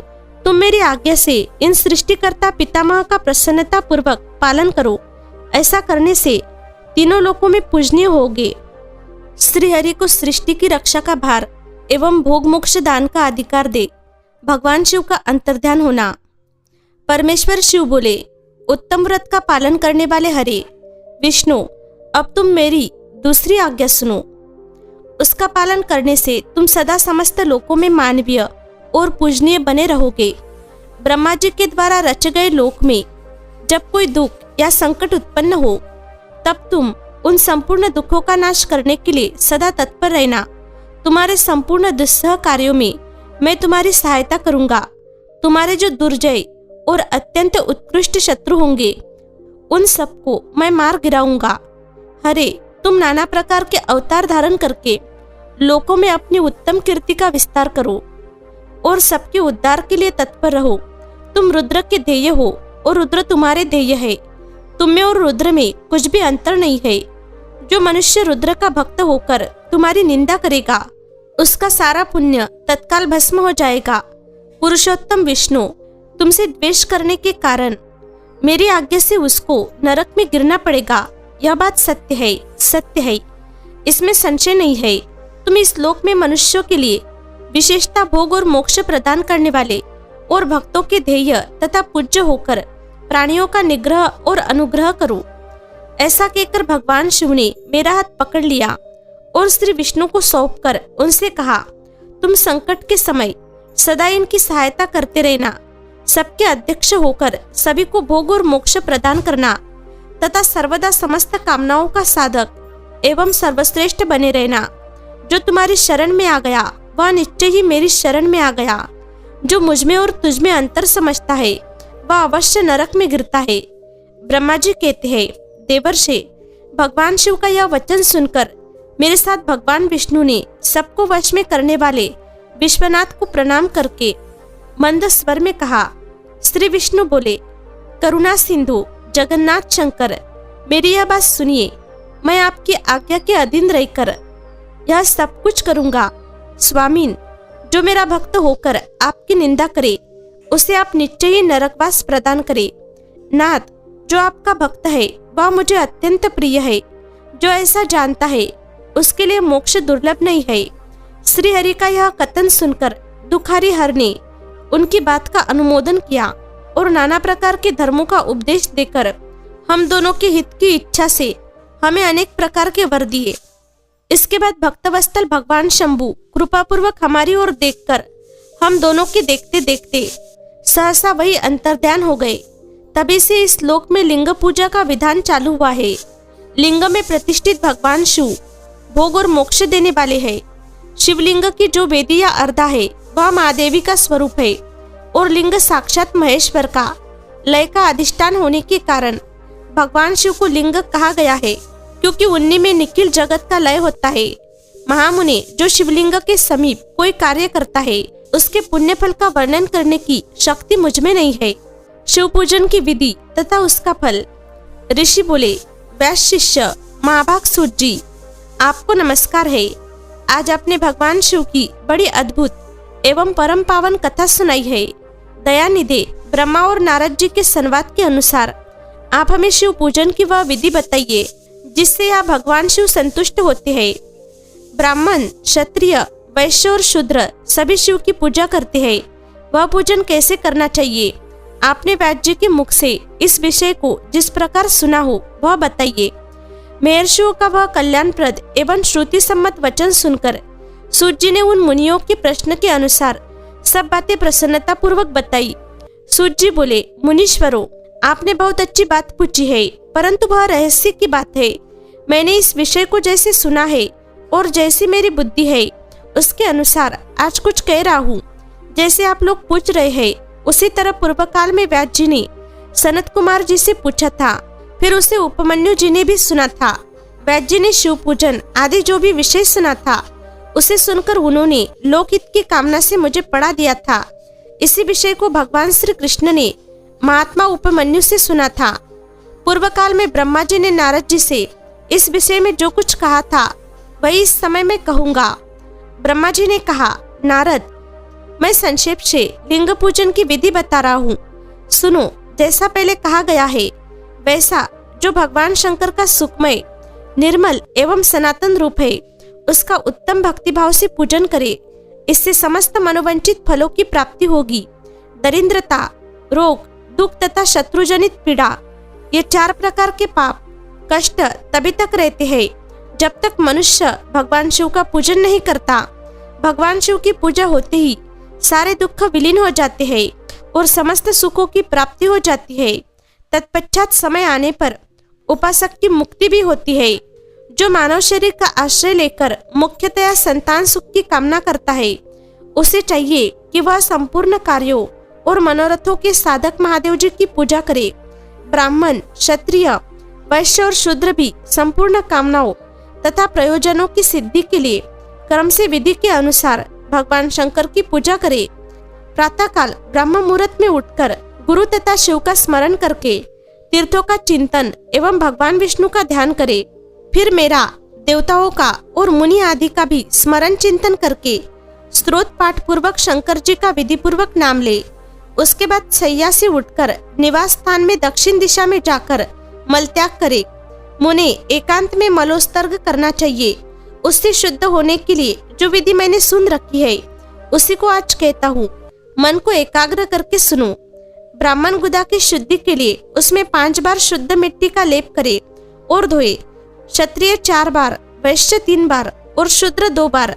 तुम मेरी आज्ञा से इन सृष्टिकर्ता पितामह का प्रसन्नता पूर्वक पालन करो। ऐसा करने से तीनों लोकों में पूजनीय होगे। श्रीहरि को सृष्टि की रक्षा का भार एवं भोग मोक्ष दान का अधिकार दे। भगवान शिव का अंतर्ध्यान होना। परमेश्वर शिव बोले, उत्तम व्रत का पालन करने वाले हरे विष्णु, अब तुम मेरी दूसरी आज्ञा सुनो। उसका पालन करने से तुम सदा समस्त लोकों में मानवीय और पूजनीय बने रहोगे। ब्रह्मा जी के द्वारा रचे गए लोक में जब कोई दुख या संकट उत्पन्न हो तब तुम उन संपूर्ण दुखों का नाश करने के लिए सदा तत्पर रहना। तुम्हारे संपूर्ण दुस्सह कार्यों में मैं तुम्हारी सहायता करूंगा। तुम्हारे जो दुर्जय और अत्यंत उत्कृष्ट शत्रु होंगे उन सबको मैं मार गिराऊंगा। हरे, तुम नाना प्रकार के अवतार धारण करके लोकों में अपनी उत्तम कीर्ति का विस्तार करो और सबके उद्धार के लिए तत्पर रहो। तुम रुद्र के ध्येय हो और रुद्र तुम्हारे ध्येय है। तुम में और रुद्र में कुछ भी अंतर नहीं है। जो मनुष्य रुद्र का भक्त होकर तुम्हारी निंदा करेगा उसका सारा पुण्य तत्काल भस्म हो जाएगा। पुरुषोत्तम विष्णु, तुमसे द्वेष करने के कारण मेरी आज्ञा से उसको नरक में गिरना पड़ेगा। यह बात सत्य है, सत्य है, इसमें संशय नहीं है। तुम इस लोक में मनुष्यों के लिए विशेषता भोग और मोक्ष प्रदान करने वाले और भक्तों के ध्येय तथा पूज्य होकर प्राणियों का निग्रह और अनुग्रह करो। ऐसा कहकर भगवान शिव ने मेरा हाथ पकड़ लिया और श्री विष्णु को सौंपकर उनसे कहा, तुम संकट के समय सदा इनकी सहायता करते रहना, सबके अध्यक्ष होकर सभी को भोग और मोक्ष प्रदान करना तथा सर्वदा समस्त कामनाओं का साधक एवं सर्वश्रेष्ठ बने रहना। जो तुम्हारी शरण में आ गया वह निश्चय ही मेरी शरण में आ गया। जो मुझमें और तुझमें अंतर समझता है वह अवश्य नरक में गिरता है। ब्रह्मा जी कहते हैं, देवर्षि, भगवान शिव का यह वचन सुनकर मेरे साथ भगवान विष्णु ने सबको वश में करने वाले विश्वनाथ को प्रणाम करके मंद स्वर में कहा। श्री विष्णु बोले, करुणा सिंधु जगन्नाथ शंकर, मेरी यह बात सुनिए। मैं आपकी आज्ञा के अधीन रहकर यह सब कुछ करूंगा। स्वामीन, जो मेरा भक्त होकर आपकी निंदा करे उसे आप निश्चय ही नरकवास प्रदान करे। नाथ, जो आपका भक्त है वह मुझे अत्यंत प्रिय है। जो ऐसा जानता है उसके लिए मोक्ष दुर्लभ नहीं है। श्री हरि का यह कथन सुनकर दुखारी हर ने उनकी बात का अनुमोदन किया और नाना प्रकार के धर्मों का उपदेश देकर हम दोनों के हित की इच्छा से हमें अनेक प्रकार के वर दिए। इसके बाद भक्तवत्सल भगवान शंभु कृपापूर्वक हमारी ओर देखकर हम दोनों के देखते देखते सहसा वही अंतर्ध्यान हो गए। तभी से इस लोक में लिंग पूजा का विधान चालू हुआ है। लिंग में प्रतिष्ठित भगवान शिव भोग और मोक्ष देने वाले हैं। शिवलिंग की जो वेदी या अर्धा है वह महादेवी का स्वरूप है और लिंग साक्षात महेश्वर का लय का अधिष्ठान होने के कारण भगवान शिव को लिंग कहा गया है, क्योंकि उन्हीं में निखिल जगत का लय होता है। महामुनि, जो शिवलिंग के समीप कोई कार्य करता है उसके पुण्य फल का वर्णन करने की शक्ति मुझ में नहीं है। शिव पूजन की विधि तथा उसका फल। ऋषि बोले, व्यास शिष्य महाभाग सूत जी, आपको नमस्कार है। आज आपने भगवान शिव की बड़ी अद्भुत एवं परम पावन कथा सुनाई है। दयानिधे, ब्रह्मा और नारद जी के संवाद के अनुसार आप हमें शिव पूजन की वह विधि बताइए जिससे यह भगवान शिव संतुष्ट होते हैं। ब्राह्मण, क्षत्रिय, वैश्य और शूद्र सभी शिव की पूजा करते हैं। वह पूजन कैसे करना चाहिए? आपने व्यास जी के मुख से इस विषय को जिस प्रकार सुना हो वह बताइए। महर्षियों का वह कल्याणप्रद एवं श्रुति सम्मत वचन सुनकर सूत जी ने उन मुनियों के प्रश्न के अनुसार सब बातें प्रसन्नता पूर्वक बताई। सूत जी बोले, मुनीश्वरों, आपने बहुत अच्छी बात पूछी है, परंतु वह रहस्य की बात है। मैंने इस विषय को जैसे सुना है और जैसी मेरी बुद्धि है उसके अनुसार आज कुछ कह रहा हूँ। जैसे आप लोग पूछ रहे हैं उसी तरह पूर्व काल में व्यास जी ने सनत कुमार जी से पूछा था, फिर उसे उपमन्यु जी ने भी सुना था। व्यास जी ने शिव पूजन आदि जो भी विषय सुना था उसे सुनकर उन्होंने लोकहित की कामना से मुझे पढ़ा दिया था। इसी विषय को भगवान श्री कृष्ण ने महात्मा उपमन्यु से सुना था। पूर्व काल में ब्रह्मा जी ने नारद जी से इस विषय में जो कुछ कहा था वही इस समय में कहूंगा। ब्रह्मा जी ने कहा, नारद, मैं संक्षेप से लिंग पूजन की विधि बता रहा हूँ, सुनो। जैसा पहले कहा गया है वैसा जो भगवान शंकर का सुखमय, निर्मल एवं सनातन रूप है उसका उत्तम भक्तिभाव से पूजन करे। इससे समस्त मनोवंचित फलों की प्राप्ति होगी। दरिद्रता, रोग, दुख तथा शत्रुजनित पीड़ा, ये 4 प्रकार के पाप कष्ट तभी तक रहते हैं जब तक मनुष्य भगवान शिव का पूजन नहीं करता। भगवान शिव की पूजा होते ही सारे दुख विलीन हो जाते हैं और समस्त सुखों की प्राप्ति हो जाती है। तत्पश्चात समय आने पर उपासक की मुक्ति भी होती है। जो मानव शरीर का आश्रय लेकर मुख्यतया संतान सुख की कामना करता है उसे चाहिए कि वह संपूर्ण कार्यों और मनोरथों के साधक महादेव जी की पूजा करे। ब्राह्मण, क्षत्रिय, वैश्य और शूद्र भी संपूर्ण कामनाओं तथा प्रयोजनों की सिद्धि के लिए क्रम से विधि के अनुसार भगवान शंकर की पूजा करे। प्रातःकाल ब्रह्म मुहूर्त में उठकर गुरु तथा शिव का स्मरण करके तीर्थों का चिंतन एवं भगवान विष्णु का ध्यान करे। फिर मेरा, देवताओं का और मुनि आदि का भी स्मरण चिंतन करके स्तोत्र पाठ पूर्वक शंकर जी का विधि पूर्वक नाम ले। उसके बाद शैया से उठकर निवास स्थान में दक्षिण दिशा में जाकर मल त्याग करे। मुने, एकांत में मलोत्सर्ग करना चाहिए। उससे शुद्ध होने के लिए जो विधि मैंने सुन रखी है उसी को आज कहता हूँ। मन को एकाग्र करके सुनो। ब्राह्मण गुदा की शुद्धि के लिए उसमें 5 बार शुद्ध मिट्टी का लेप करे और धोए। क्षत्रिय 4 बार, वैश्य 3 बार और शूद्र 2 बार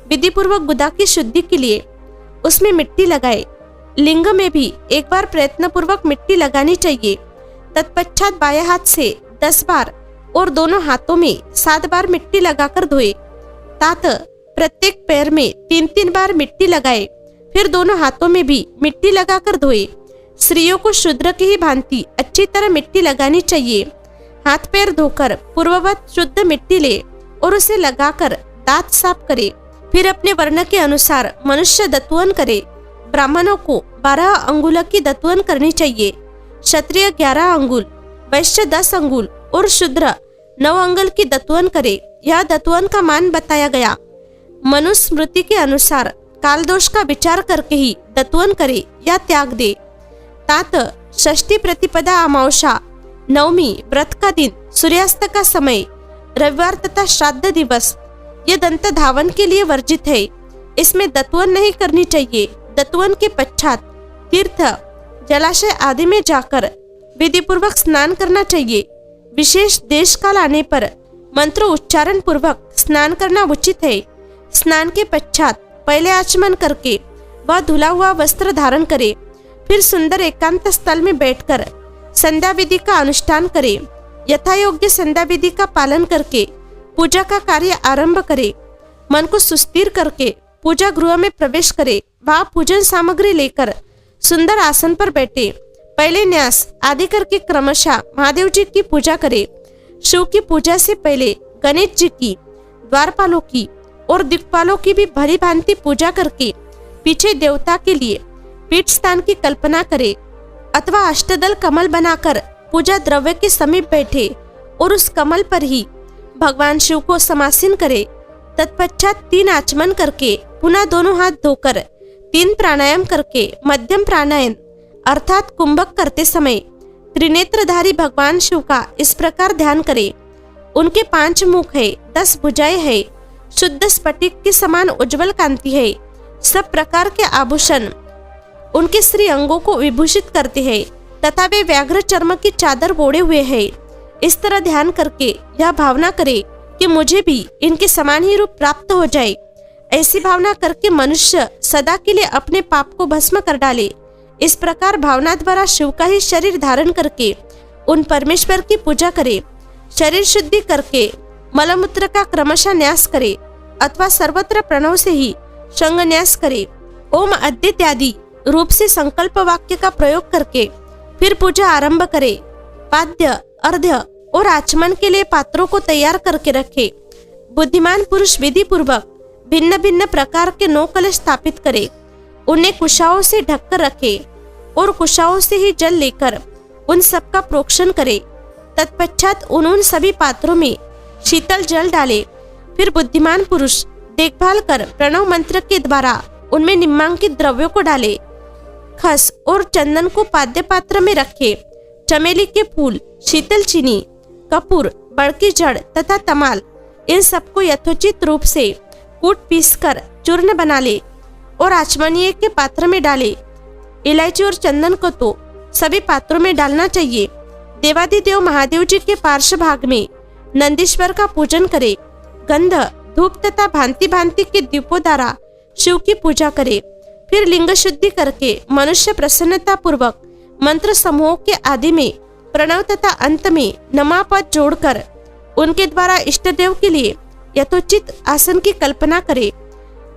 विधि पूर्वक गुदा की शुद्धि के लिए उसमें मिट्टी लगाए। लिंग में भी 1 बार प्रयत्न पूर्वक मिट्टी लगानी चाहिए। तत्पश्चात बाएं हाथ से 10 बार और दोनों हाथों में 7 बार मिट्टी लगाकर धोए। तात प्रत्येक पैर में 3-3 बार मिट्टी लगाए, फिर दोनों हाथों में भी मिट्टी लगाकर धोए। स्त्रियों को शूद्र की ही भांति अच्छी तरह मिट्टी लगानी चाहिए। हाथ पैर धोकर पूर्ववत शुद्ध मिट्टी ले और उसे लगाकर दांत साफ करे। फिर अपने वर्ण के अनुसार मनुष्य दत्वन करे। ब्राह्मणों को 12 अंगुल की दत्वन करनी चाहिए, क्षत्रिय 11 अंगुल, वैश्य 10 अंगुल और शूद्र 9 अंगुल की दत्वन करे। यह दत्वन का मान बताया गया। मनुस्मृति के अनुसार काल दोष का विचार करके ही दत्वन करे या त्याग दे। तात षष्ठी प्रतिपदा अमावस्या, नवमी व्रत का दिन, सूर्यास्त का समय, रविवार तथा श्राद्ध दिवस ये दंत धावन के लिए वर्जित है। इसमें दत्वन नहीं करनी चाहिए। दत्वन के पश्चात तीर्थ जलाशय आदि में जाकर विधि पूर्वक स्नान करना चाहिए। विशेष देश काल आने पर मंत्र उच्चारण पूर्वक स्नान करना उचित है। स्नान के पश्चात पहले आचमन करके वह धुला हुआ वस्त्र धारण करे, फिर सुंदर एकांत स्थल में बैठकर संध्या विधि का अनुष्ठान करे। यथा योग्य संध्या विधि का पालन करके पूजा का कार्य आरंभ करे। मन को सुस्थिर करके पूजा गृह में प्रवेश करे। वहां पूजन सामग्री लेकर सुंदर आसन पर बैठे। पहले न्यास आदि करके क्रमशः महादेव जी की पूजा करे। शिव की पूजा से पहले गणेश जी की, द्वारपालों की और दिक्पालों की भी भली भांति पूजा करके पीछे देवता के लिए पीठ स्थान की कल्पना करे अथवा अष्टदल कमल बनाकर पूजा द्रव्य के समीप बैठे और उस कमल पर ही भगवान शिव को समासीन करे। तत्पश्चात 3 आचमन करके पुनः दोनों हाथ धोकर 3 प्राणायाम करके मध्यम प्राणायाम अर्थात कुंभक करते समय त्रिनेत्रधारी भगवान शिव का इस प्रकार ध्यान करे। उनके 5 मुख है, 10 भुजाएं है, शुद्ध स्फटिक के समान उज्जवल कांति है। सब प्रकार के आभूषण उनके श्री अंगों को विभूषित करते हैं तथा वे व्याघ्र चर्म की चादर ओढ़े हुए हैं। इस तरह ध्यान करके यह भावना करे कि मुझे भी इनके समान ही रूप प्राप्त हो जाए। ऐसी भावना करके मनुष्य सदा के लिए अपने पाप को भस्म कर डाले। इस प्रकार भावना द्वारा शिव का ही शरीर धारण करके उन परमेश्वर की पूजा करे। शरीर शुद्धि करके मलमूत्र का क्रमशः न्यास करे अथवा सर्वत्र प्रणव से ही शंग न्यास करे। ओम अद्वित्यादि रूप से संकल्प वाक्य का प्रयोग करके फिर पूजा आरंभ करे। पाद्य, अर्घ्य और आचमन के लिए पात्रों को तैयार करके रखे। बुद्धिमान पुरुष विधि पूर्वक भिन्न भिन्न प्रकार के 9 कलश स्थापित करे। उन्हें कुशाओं से ढककर रखे और कुशाओं से ही जल लेकर उन सब का प्रोक्षण करे। तत्पश्चात उन सभी पात्रों में शीतल जल डाले। फिर बुद्धिमान पुरुष देखभाल कर प्रणव मंत्र के द्वारा उनमें निम्नांकित द्रव्यों को डाले। खस और चंदन को पाद्य पात्र में रखे। चमेली के फूल, शीतल चीनी, कपूर, बड़की जड़ तथा तमाल इन सबको यथोचित रूप से कूट पीसकर चूर्ण बना ले और आचमनीय के पात्र में डाले। इलायची और चंदन को तो सभी पात्रों में डालना चाहिए। देवादिदेव महादेव जी के पार्श्व भाग में नंदीश्वर का पूजन करे। गंध, धूप तथा भांति भांति के दीपों द्वारा शिव की पूजा करे। फिर लिंग शुद्धि करके मनुष्य प्रसन्नता पूर्वक मंत्र समूहों के आदि में प्रणव तथा अंत में नमा पद जोड़कर उनके द्वारा इष्ट देव के लिए यथोचित आसन की कल्पना करे।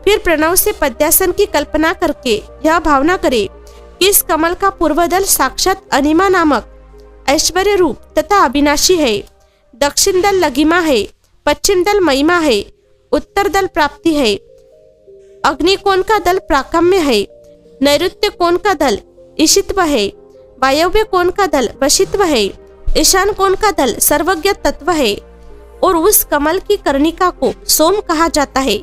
फिर प्रणव से पद्यासन की कल्पना करके यह भावना करे कि इस कमल का पूर्व दल साक्षात अनिमा नामक ऐश्वर्य रूप तथा अविनाशी है। दक्षिण दल लघिमा है, पश्चिम दल महिमा है, उत्तर दल प्राप्ति है, अग्निकोण का दल प्राकम्य है, नैऋत्य कोण का दल ईशित्व है, वायव्य कोण का दल वशित्व है, ईशान कोण का दल सर्वज्ञ तत्व है और उस कमल की कर्णिका को सोम कहा जाता है।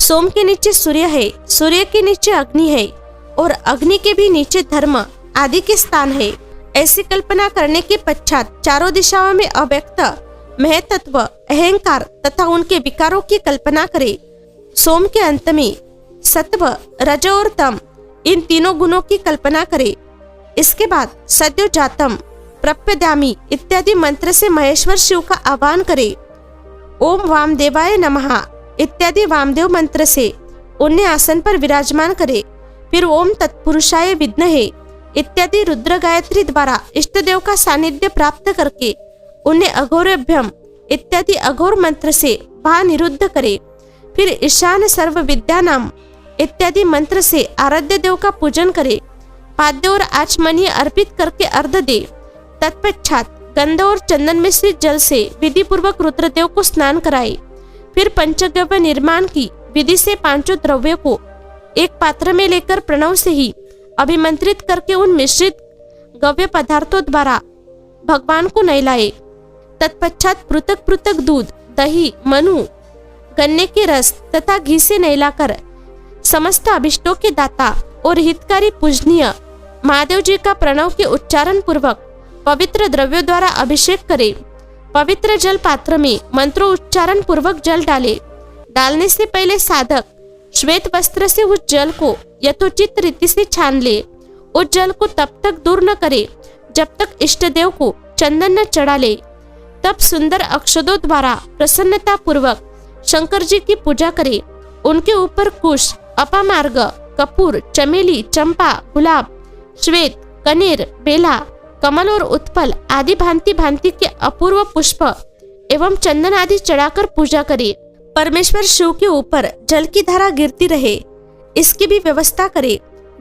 सोम के नीचे सूर्य है, सूर्य के नीचे अग्नि है और अग्नि के भी नीचे धर्म आदि के स्थान है। ऐसी कल्पना करने के पश्चात चारों दिशाओं में अव्यक्त महतत्व, अहंकार तथा उनके विकारों की कल्पना करे। सोम के अंत में सत्व, रज और तम इन तीनों गुणों की कल्पना करे। इसके बाद सद्यो जातम, प्रप्यदामी इत्यादि मंत्र से महेश्वर शिव का आह्वान करे। ओम वामदेवाय नमः इत्यादि वामदेव मंत्र से उन्हें आसन पर विराजमान करे। फिर ओम तत्पुरुषाय विद्महे इत्यादि रुद्र गायत्री द्वारा इष्ट देव का सानिध्य प्राप्त करके उन्हें अघोरभ्यम इत्यादि अघोर मंत्र से वहां निरुद्ध करे। फिर ईशान सर्व विद्यानाम इत्यादि मंत्र से आराध्य देव का पूजन करे। पाद्य और आचमनीय अर्पित करके अर्घ दे। तत्पश्चात गंध और चंदन मिश्रित जल से विधि पूर्वक रुद्रदेव को स्नान कराए। फिर पंचगव्य निर्माण की विधि से पांचों द्रव्यों को एक पात्र में लेकर प्रणव से ही अभिमंत्रित करके उन मिश्रित गव्य पदार्थों द्वारा भगवान को नहलाए। तत्पश्चात पृथक पृथक दूध, दही, मनु, गन्ने के रस तथा घी से नहलाकर समस्त अभिष्टों के दाता और हितकारी पूजनीय महादेव जी का प्रणव के उच्चारण पूर्वक पवित्र द्रव्यों द्वारा अभिषेक करे। पवित्र जल पात्र में मंत्रोच्चारण पूर्वक जल डाले। डालने से पहले साधक श्वेत वस्त्र से उस जल को यथोचित रीति से छान ले। उस जल को तब तक दूर न करे जब तक इष्ट देव को चंदन न चढ़ा ले। तब सुंदर अक्षतों द्वारा प्रसन्नता पूर्वक शंकर जी की पूजा करे। उनके ऊपर कुश, अपामार्ग, कपूर, चमेली, चंपा, गुलाब, श्वेत, कनेर, बेला, कमल और उत्पल आदि भांति भांति के अपूर्व पुष्प एवं चंदन आदि चढ़ाकर पूजा करे। परमेश्वर शिव के ऊपर जल की धारा गिरती रहे, इसकी भी व्यवस्था करे।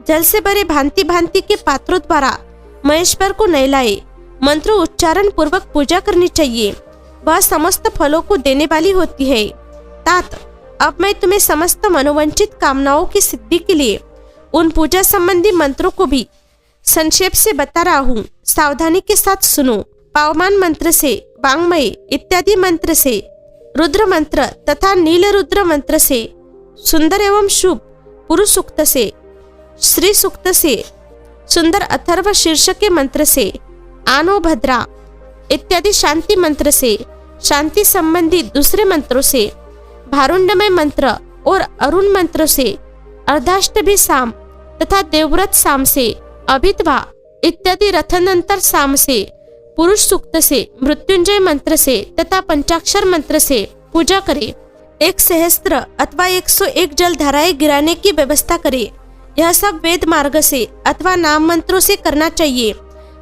जल से भरे भांति भांति के पात्रों द्वारा महेश्वर को नहलाए। मंत्रों उच्चारण पूर्वक पूजा करनी चाहिए, वह समस्त फलों को देने वाली होती है। तात, अब मैं तुम्हें समस्त मनोवंचित कामनाओं की सिद्धि के लिए उन पूजा संबंधी मंत्रों को भी संक्षेप से बता रहा हूँ, सावधानी के साथ सुनो। पावमान मंत्र से, वांग्मय इत्यादि मंत्र से, रुद्र मंत्र तथा नील रुद्र मंत्र से, सुंदर एवं शुभ पुरुष सूक्त से, श्री सूक्त से, सुंदर अथर्व शीर्ष के मंत्र से, आनो भद्रा इत्यादि शांति मंत्र से, शांति संबंधी दूसरे मंत्रों से, भारुंडमय मंत्र और अरुण मंत्र से, अर्धाष्टभी साम तथा देवव्रत साम से, अभित्वा इत्यादि रथनंतर साम से, पुरुष सूक्त से, मृत्युंजय मंत्र से तथा पंचाक्षर मंत्र से पूजा करे। 1 सहस्त्र अथवा 101 जल धाराएं गिराने की व्यवस्था करे। यह सब वेद मार्ग से अथवा नाम मंत्रों से करना चाहिए।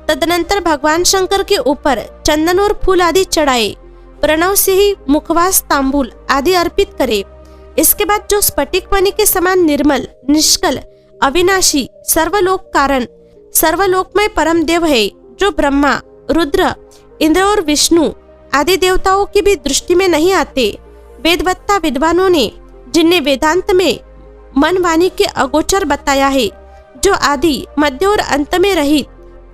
तदनंतर भगवान शंकर के ऊपर चंदन और फूल आदि चढ़ाए। प्रणव से ही मुखवास, तांबूल आदि अर्पित करे। इसके बाद जो स्फटिक मणि के समान निर्मल, निष्कल, अविनाशी, सर्वलोक कारण, सर्वलोकमय परम देव है, जो ब्रह्मा, रुद्र, इंद्र और विष्णु आदि देवताओं की भी दृष्टि में नहीं आते, वेदवत्ता विद्वानों ने जिन्हें वेदांत में मन वाणी के अगोचर बताया है, जो आदि, मध्य और अंत में रहित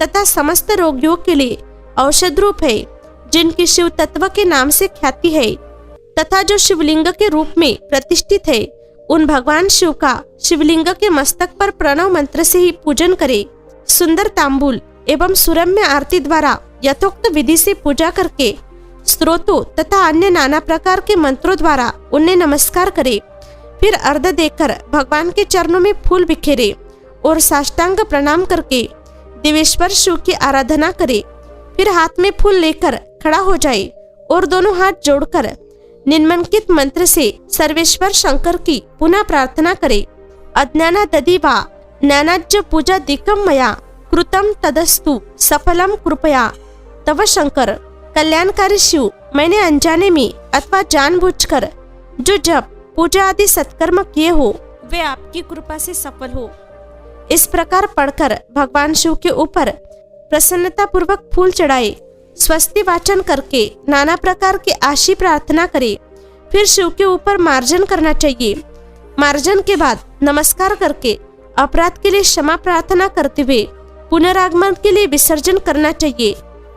तथा समस्त रोगियों के लिए औषध रूप है, जिनकी शिव तत्व के नाम से ख्याति है तथा जो शिवलिंग के रूप में प्रतिष्ठित है, उन भगवान शिव का शिवलिंग के मस्तक पर प्रणव मंत्र से ही पूजन करे। सुंदर तांबूल एवं सुरम्य आरती द्वारा यथोक्त विधि से पूजा करके स्तोत्रों तथा अन्य नाना प्रकार के मंत्रों द्वारा उन्हें नमस्कार करे। फिर अर्घ देकर भगवान के चरणों में फूल बिखेरे और साष्टांग प्रणाम करके देवेश्वर शिव की आराधना करे। फिर हाथ में फूल लेकर खड़ा हो जाए और दोनों हाथ जोड़कर निम्नलिखित मंत्र से सर्वेश्वर शंकर की पुनः प्रार्थना करे। अज्ञाना दधि वा ज्ञानाज्ञ पूजा दिकम मया कृतम तदस्तु सफलम कृपया तव शंकर। कल्याणकारी शिव, मैंने अनजाने में अथवा जानबूझकर जो जप, पूजा आदि सत्कर्म किए हो, वे आपकी कृपा से सफल हो। इस प्रकार पढ़कर भगवान शिव के ऊपर प्रसन्नता पूर्वक फूल चढ़ाए, स्वस्ति वाचन करके नाना प्रकार की आशी प्रार्थना करे। फिर शिव के ऊपर मार्जन करना चाहिए। मार्जन के बाद नमस्कार करके अपराध के लिए क्षमा प्रार्थना करते हुए पुनरागमन के लिए विसर्जन करना चाहिए।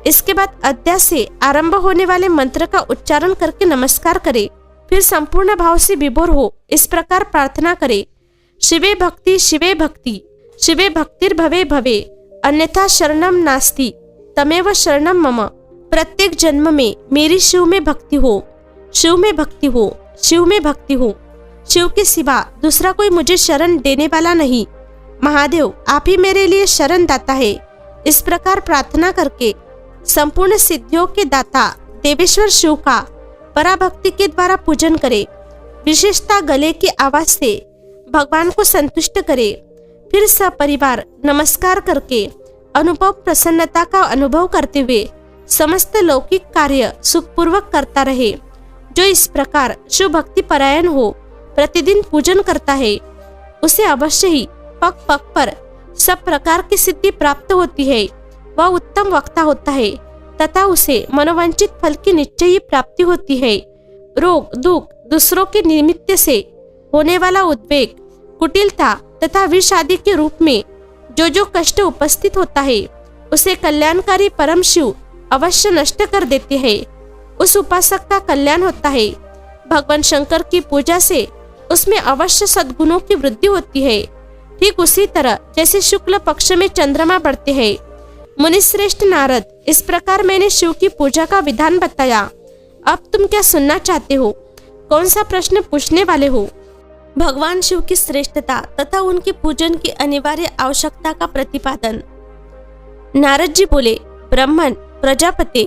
इसके बाद अध्याय से आरंभ होने वाले मंत्र का उच्चारण करके नमस्कार करे। फिर संपूर्ण भाव से विभोर हो इस प्रकार प्रार्थना करे। शिवे भक्ति, शिवे भक्ति, शिवे भक्तिर्भवे भवे, अन्यथा शरणम नास्ति, तमेव शरणम मम। प्रत्येक जन्म में मेरी शिव में भक्ति हो, शिव में भक्ति हो, शिव में भक्ति हो। शिव के सिवा दूसरा कोई मुझे शरण देने वाला नहीं। महादेव, आप ही मेरे लिए शरण दाता है। इस प्रकार प्रार्थना करके संपूर्ण सिद्धियों के दाता देवेश्वर शिव का पराभक्ति के द्वारा पूजन करे। विशेषता गले की आवाज से भगवान को संतुष्ट करे। फिर सपरिवार नमस्कार करके अनुभव प्रसन्नता का अनुभव करते हुए समस्त लौकिक कार्य सुखपूर्वक करता रहे। जो इस प्रकार शिव भक्ति परायण हो प्रतिदिन पूजन करता है, उसे अवश्य ही पग पग पर सब प्रकार की सिद्धि प्राप्त होती है। वह उत्तम वक्ता होता है तथा उसे मनोवांछित फल की निश्चय ही प्राप्ति होती है। रोग दुख, दूसरों के निमित्त से होने वाला उद्वेग, कुटिलता तथा विष आदि के रूप में जो कष्ट उपस्थित होता है, उसे कल्याणकारी परम शिव अवश्य नष्ट कर देते हैं। उस उपासक का कल्याण होता है। भगवान शंकर की पूजा से उसमें अवश्य सद्गुणों की वृद्धि होती है। ठीक उसी तरह जैसे शुक्ल पक्ष में चंद्रमा बढ़ते हैं। मुनिश्रेष्ठ नारद, इस प्रकार मैंने शिव की पूजा का विधान बताया। अब तुम क्या सुनना चाहते हो? कौन सा प्रश्न पूछने वाले हो? भगवान शिव की श्रेष्ठता तथा उनके पूजन की अनिवार्य आवश्यकता का प्रतिपादन। नारद जी बोले, ब्राह्मण प्रजापति,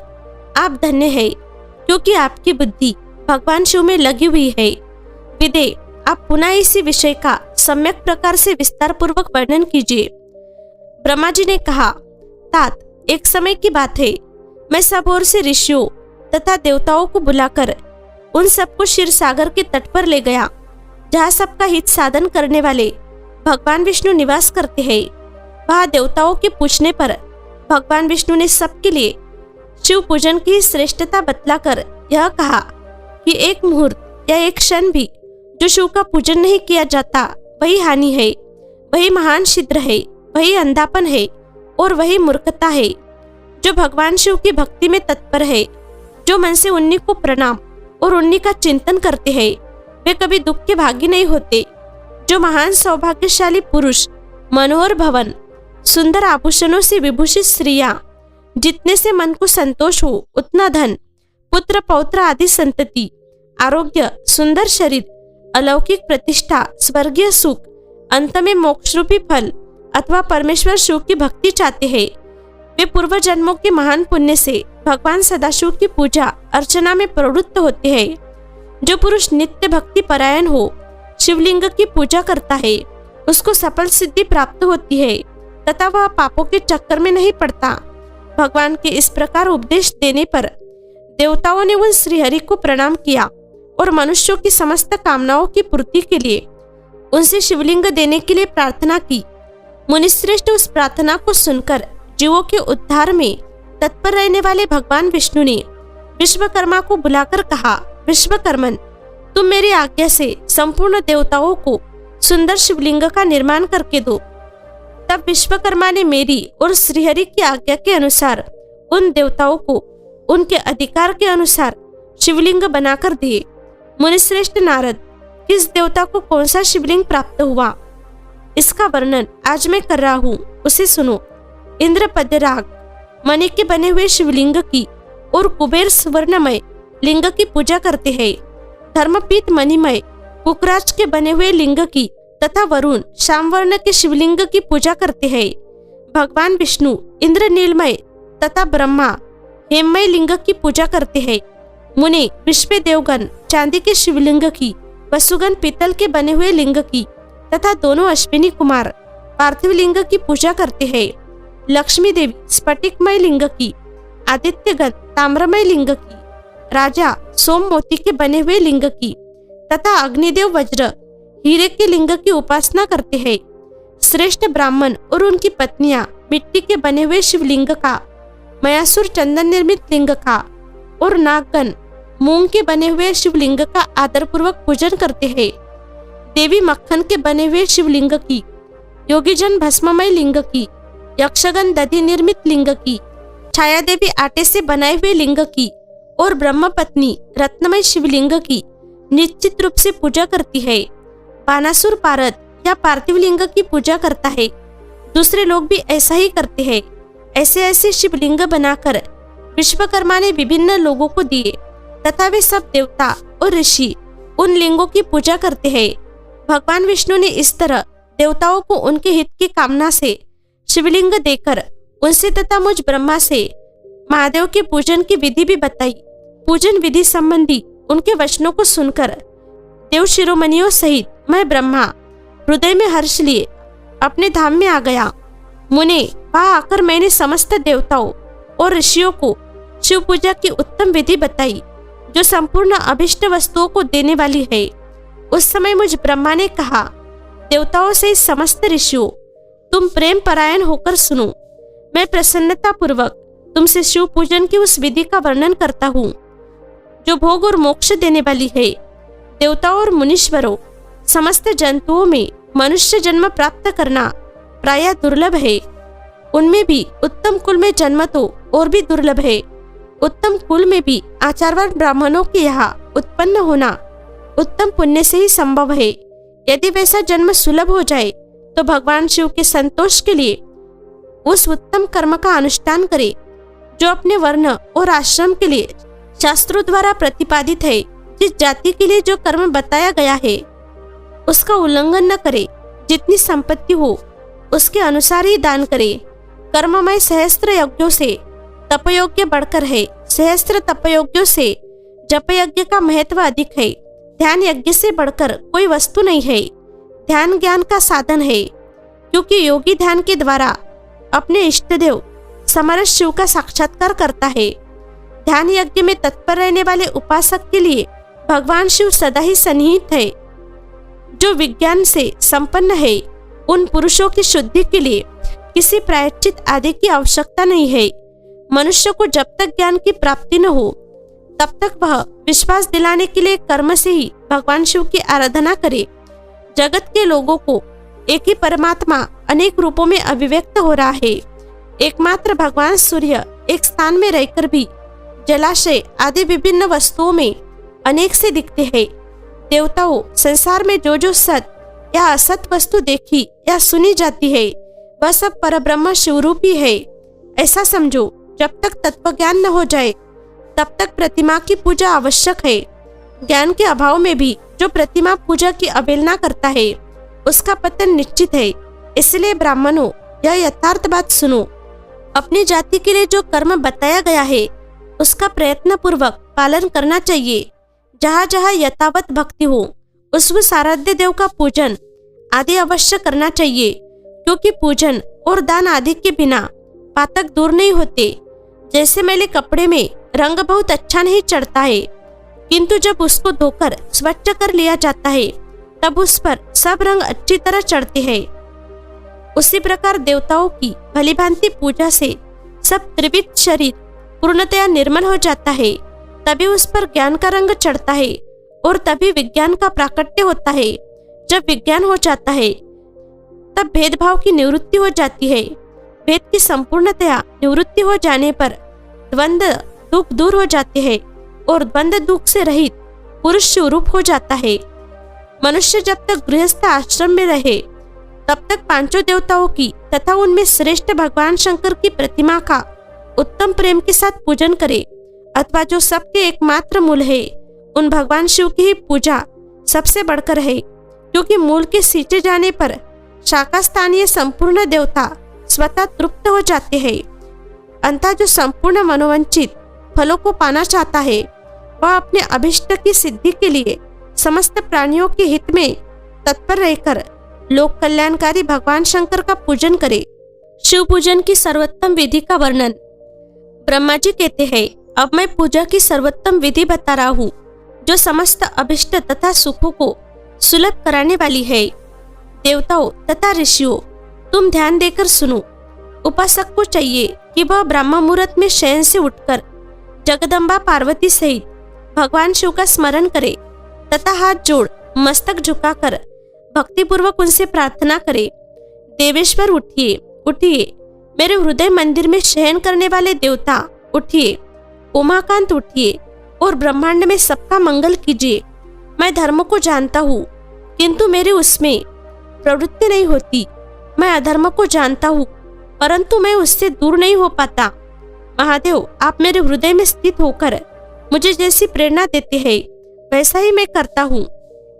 आप धन्य है क्योंकि आपकी बुद्धि भगवान शिव में लगी हुई है। विदे, आप पुनः इसी विषय का सम्यक प्रकार से विस्तार पूर्वक वर्णन कीजिए। ब्रह्मा जी ने कहा, तात, एक समय की बात है, मैं सब ओर से ऋषियों तथा देवताओं को बुलाकर उन सबको क्षीर सागर के तट पर ले गया, जहाँ सबका हित साधन करने वाले भगवान विष्णु निवास करते हैं। वहाँ देवताओं के पूछने पर भगवान विष्णु ने सबके लिए शिव पूजन की श्रेष्ठता बतलाकर यह कहा कि एक मुहूर्त या एक क्षण भी जो शिव का पूजन नहीं किया जाता वही हानि है, वही महान छिद्र है, वही अंधापन है और वही मूर्खता है। जो भगवान शिव की भक्ति में तत्पर है, जो मन से उन्हीं को प्रणाम और उन्हीं का चिंतन करते हैं, वे कभी दुख के भागी नहीं होते। जो महान सौभाग्यशाली पुरुष मनोहर भवन, सुंदर आभूषणों से विभूषित स्त्रियां, जितने से मन को संतोष हो उतना धन, पुत्र पौत्र आदि संतति, आरोग्य, सुंदर शरीर, अलौकिक प्रतिष्ठा, स्वर्गीय सुख, अंत में मोक्ष रूपी फल अथवा परमेश्वर शिव की भक्ति चाहते हैं, वे पूर्व जन्मों के महान पुण्य से भगवान सदाशिव की पूजा अर्चना में प्रवृत्त होते हैं। जो पुरुष नित्य भक्ति परायण हो शिवलिंग की पूजा करता है, उसको सफल सिद्धि प्राप्त होती है तथा वह पापों के चक्कर में नहीं पड़ता। भगवान के इस प्रकार उपदेश देने पर देवताओं ने उन श्रीहरि को प्रणाम किया और मनुष्यों की समस्त कामनाओं की पूर्ति के लिए उनसे शिवलिंग देने के लिए प्रार्थना की। मुनिश्रेष्ठ उस प्रार्थना को सुनकर जीवों के उद्धार में तत्पर रहने वाले भगवान विष्णु ने विश्वकर्मा को बुलाकर कहा, विश्वकर्मन, तुम मेरी आज्ञा से संपूर्ण देवताओं को सुंदर शिवलिंग का निर्माण करके दो। तब विश्वकर्मा ने मेरी और श्रीहरि की आज्ञा के अनुसार उन देवताओं को उनके अधिकार के अनुसार शिवलिंग बनाकर दिए। मुनिश्रेष्ठ नारद, किस देवता को कौन सा शिवलिंग प्राप्त हुआ, इसका वर्णन आज मैं कर रहा हूँ, उसे सुनो। इंद्र पद्यराग मणि के बने हुए शिवलिंग की और कुबेर स्वर्णमय लिंग की पूजा करते हैं। धर्मपीठ मणिमय कुकराज के बने हुए लिंग की तथा वरुण श्यामवर्ण के शिवलिंग की पूजा करते हैं। भगवान विष्णु इंद्र नीलमय तथा ब्रह्मा हेममय लिंग की पूजा करते हैं। मुनि विश्व देवगण चांदी के शिवलिंग की, वसुगण पीतल के बने हुए लिंग की तथा दोनों अश्विनी कुमार पार्थिव लिंग की पूजा करते हैं। लक्ष्मी देवी स्फटिकमय लिंग की, आदित्यगण ताम्रमय लिंग की, राजा सोम मोती के बने हुए लिंग की तथा अग्निदेव वज्र हीरे के लिंग की उपासना करते हैं। श्रेष्ठ ब्राह्मण और उनकी पत्नियां मिट्टी के बने हुए शिवलिंग का, मयासुर चंदन निर्मित लिंग का और नागगण मूंग के बने हुए शिवलिंग का आदर पूर्वक पूजन करते हैं। देवी मक्खन के बने हुए शिवलिंग की, योगीजन भस्ममय लिंग की, यक्षगण दधि निर्मित लिंग की, छाया देवी आटे से बनाए हुए लिंग की और ब्रह्म पत्नी रत्नमय शिवलिंग की निश्चित रूप से पूजा करती है। बानासुर पारद या पार्थिव लिंग की पूजा करता है। दूसरे लोग भी ऐसा ही करते हैं। ऐसे ऐसे शिवलिंग बनाकर विश्वकर्मा ने विभिन्न लोगों को दिए तथा वे सब देवता और ऋषि उन लिंगों की पूजा करते हैं। भगवान विष्णु ने इस तरह देवताओं को उनके हित की कामना से शिवलिंग देकर उनसे तथा मुझ ब्रह्मा से महादेव के पूजन की विधि भी बताई। पूजन विधि संबंधी उनके वचनों को सुनकर देव शिरोमणियों सहित मैं ब्रह्मा हृदय में हर्ष लिए अपने धाम में आ गया। मुने, वहां आकर मैंने समस्त देवताओं और ऋषियों को शिव पूजा की उत्तम विधि बताई जो संपूर्ण अभिष्ट वस्तुओं को देने वाली है। उस समय मुझ ब्रह्मा ने कहा, देवताओं से समस्त ऋषियों, तुम प्रेम परायण होकर सुनो। मैं प्रसन्नता पूर्वक तुमसे शिव पूजन की उस विधि का वर्णन करता हूँ जो भोग और मोक्ष देने वाली है। देवताओं और मुनीश्वरों, समस्त जंतुओं में मनुष्य जन्म प्राप्त करना प्रायः दुर्लभ है। उनमें भी उत्तम कुल में जन्म तो और भी दुर्लभ है। उत्तम कुल में भी आचारवान ब्राह्मणों के यहाँ उत्पन्न होना उत्तम पुण्य से ही संभव है। यदि वैसा जन्म सुलभ हो जाए तो भगवान शिव के संतोष के लिए उस उत्तम कर्म का अनुष्ठान करे जो अपने वर्ण और आश्रम के लिए शास्त्रों द्वारा प्रतिपादित है। जिस जाति के लिए जो कर्म बताया गया है उसका उल्लंघन न करे। जितनी संपत्ति हो उसके अनुसार ही दान करे। कर्ममय सहस्त्र यज्ञों से तपयोग्य बढ़कर है। सहस्त्र तपयोग्यों से जप यज्ञ का महत्व अधिक है। ध्यान यज्ञ से बढ़कर कोई वस्तु नहीं है। ध्यान ज्ञान का साधन है, क्योंकि योगी ध्यान के द्वारा अपने इष्ट देव समरस शिव का साक्षात्कार करता है। ध्यान यज्ञ में तत्पर रहने वाले उपासक के लिए भगवान शिव सदा ही सन्निहित है। जो विज्ञान से संपन्न है, उन पुरुषों की शुद्धि के लिए किसी प्रायश्चित आदि की आवश्यकता नहीं है। मनुष्य को जब तक ज्ञान की प्राप्ति न हो तब तक वह विश्वास दिलाने के लिए कर्म से ही भगवान शिव की आराधना करे। जगत के लोगों को एक ही परमात्मा अनेक रूपों में अभिव्यक्त हो रहा है। एकमात्र भगवान सूर्य एक स्थान में रहकर भी जलाशय आदि विभिन्न वस्तुओं में अनेक से दिखते हैं। देवताओं, संसार में जो जो सत या असत वस्तु देखी या सुनी जाती है वह सब परब्रह्म शिवरूपी है। ऐसा समझो, जब तक तत्व ज्ञान न हो जाए तब तक प्रतिमा की पूजा आवश्यक है। ज्ञान के अभाव में भी जो प्रतिमा पूजा की अवहेलना करता है उसका पतन निश्चित है। इसलिए ब्राह्मणों, यह यथार्थ बात सुनो। अपनी जाति के लिए जो कर्म बताया गया है उसका प्रयत्न पूर्वक पालन करना चाहिए। जहाँ जहाँ यथावत भक्ति हो उस आराध्य देव का पूजन आदि अवश्य करना चाहिए, क्योंकि पूजन और दान आदि के बिना पातक दूर नहीं होते। जैसे मैले कपड़े में रंग बहुत अच्छा नहीं चढ़ता है, किंतु जब उसको धोकर स्वच्छ कर लिया जाता है तब उस पर सब रंग अच्छी तरह चढ़ते हैं। उसी प्रकार देवताओं की भलीभांति पूजा से सब त्रिविध शरीर पूर्णतया निर्मल हो जाता है। तभी उस पर ज्ञान का रंग चढ़ता है और तभी विज्ञान का प्राकट्य होता है। जब विज्ञान हो जाता है तब भेदभाव की निवृत्ति हो जाती है। भेद की संपूर्णतया निवृत्ति हो जाने पर द्वंद्व दुख दूर हो जाते हैं और द्वंद्व दुख से रहित पुरुष स्वरूप हो जाता है। मनुष्य जब तक गृहस्थ आश्रम में रहे तब तक पांचों देवताओं की तथा उनमें श्रेष्ठ भगवान शंकर की प्रतिमा का उत्तम प्रेम के साथ पूजन करे, अथवा जो सबके एकमात्र मूल है उन भगवान शिव की ही पूजा सबसे बढ़कर है, क्योंकि मूल के सींचे जाने पर शाखा स्थानीय संपूर्ण देवता स्वतः तृप्त हो जाते हैं। अंततः जो संपूर्ण मनोवंचित फलों को पाना चाहता है वह अपने अभिष्ट की सिद्धि के लिए समस्त प्राणियों के हित में तत्पर रहकर लोक कल्याणकारी भगवान शंकर का पूजन करे। शिव पूजन की सर्वोत्तम विधि का वर्णन। ब्रह्मा जी कहते हैं, अब मैं पूजा की सर्वोत्तम विधि बता रहा हूँ जो समस्त अभिष्ट तथा सुखों को सुलभ कराने वाली है। देवताओं तथा ऋषियों, तुम ध्यान देकर सुनो। उपासक को चाहिए कि वह ब्रह्म मुहूर्त में शयन से उठकर जगदम्बा पार्वती सहित भगवान शिव का स्मरण करे तथा हाथ जोड़ मस्तक झुकाकर भक्तिपूर्वक उनसे प्रार्थना करे। देवेश्वर उठिए, उठिए, मेरे हृदय मंदिर में शयन करने वाले देवता उठिए। उमाकांत उठिए और ब्रह्मांड में सबका मंगल कीजिए। मैं धर्म को जानता हूँ, किंतु मेरी उसमें प्रवृत्ति नहीं होती। मैं अधर्म को जानता हूँ, परंतु मैं उससे दूर नहीं हो पाता। महादेव, आप मेरे हृदय में स्थित होकर मुझे जैसी प्रेरणा देते हैं वैसा ही मैं करता हूँ।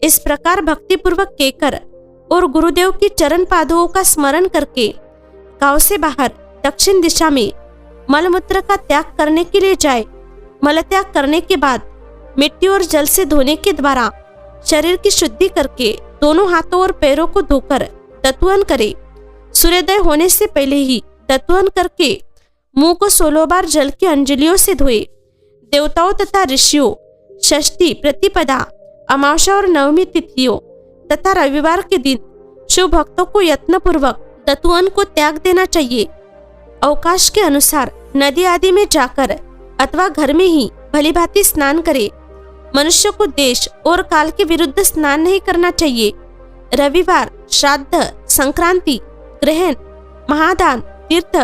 इस प्रकार भक्तिपूर्वक कहकर और गुरुदेव की चरण पादुओं का स्मरण करके गांव से बाहर दक्षिण दिशा में मलमूत्र का त्याग करने के लिए जाए। मल त्याग करने के बाद मिट्टी और जल से धोने के द्वारा शरीर की शुद्धि करके दोनों हाथों और पैरों को धोकर दत्वन करे। सूर्योदय होने से पहले ही दत्वन करके मुंह को 16 बार जल की अंजलियों से धोए। देवताओं तथा ऋषियों, षष्ठी, प्रतिपदा, अमावस्या और नवमी तिथियों तथा रविवार के दिन शिव भक्तों को यत्नपूर्वक दत्वन को त्याग देना चाहिए। अवकाश के अनुसार नदी आदि में जाकर अथवा घर में ही भलीभांति स्नान करे। मनुष्य को देश और काल के विरुद्ध स्नान नहीं करना चाहिए। रविवार, श्राद्ध, संक्रांति, ग्रहण, महादान, तीर्थ,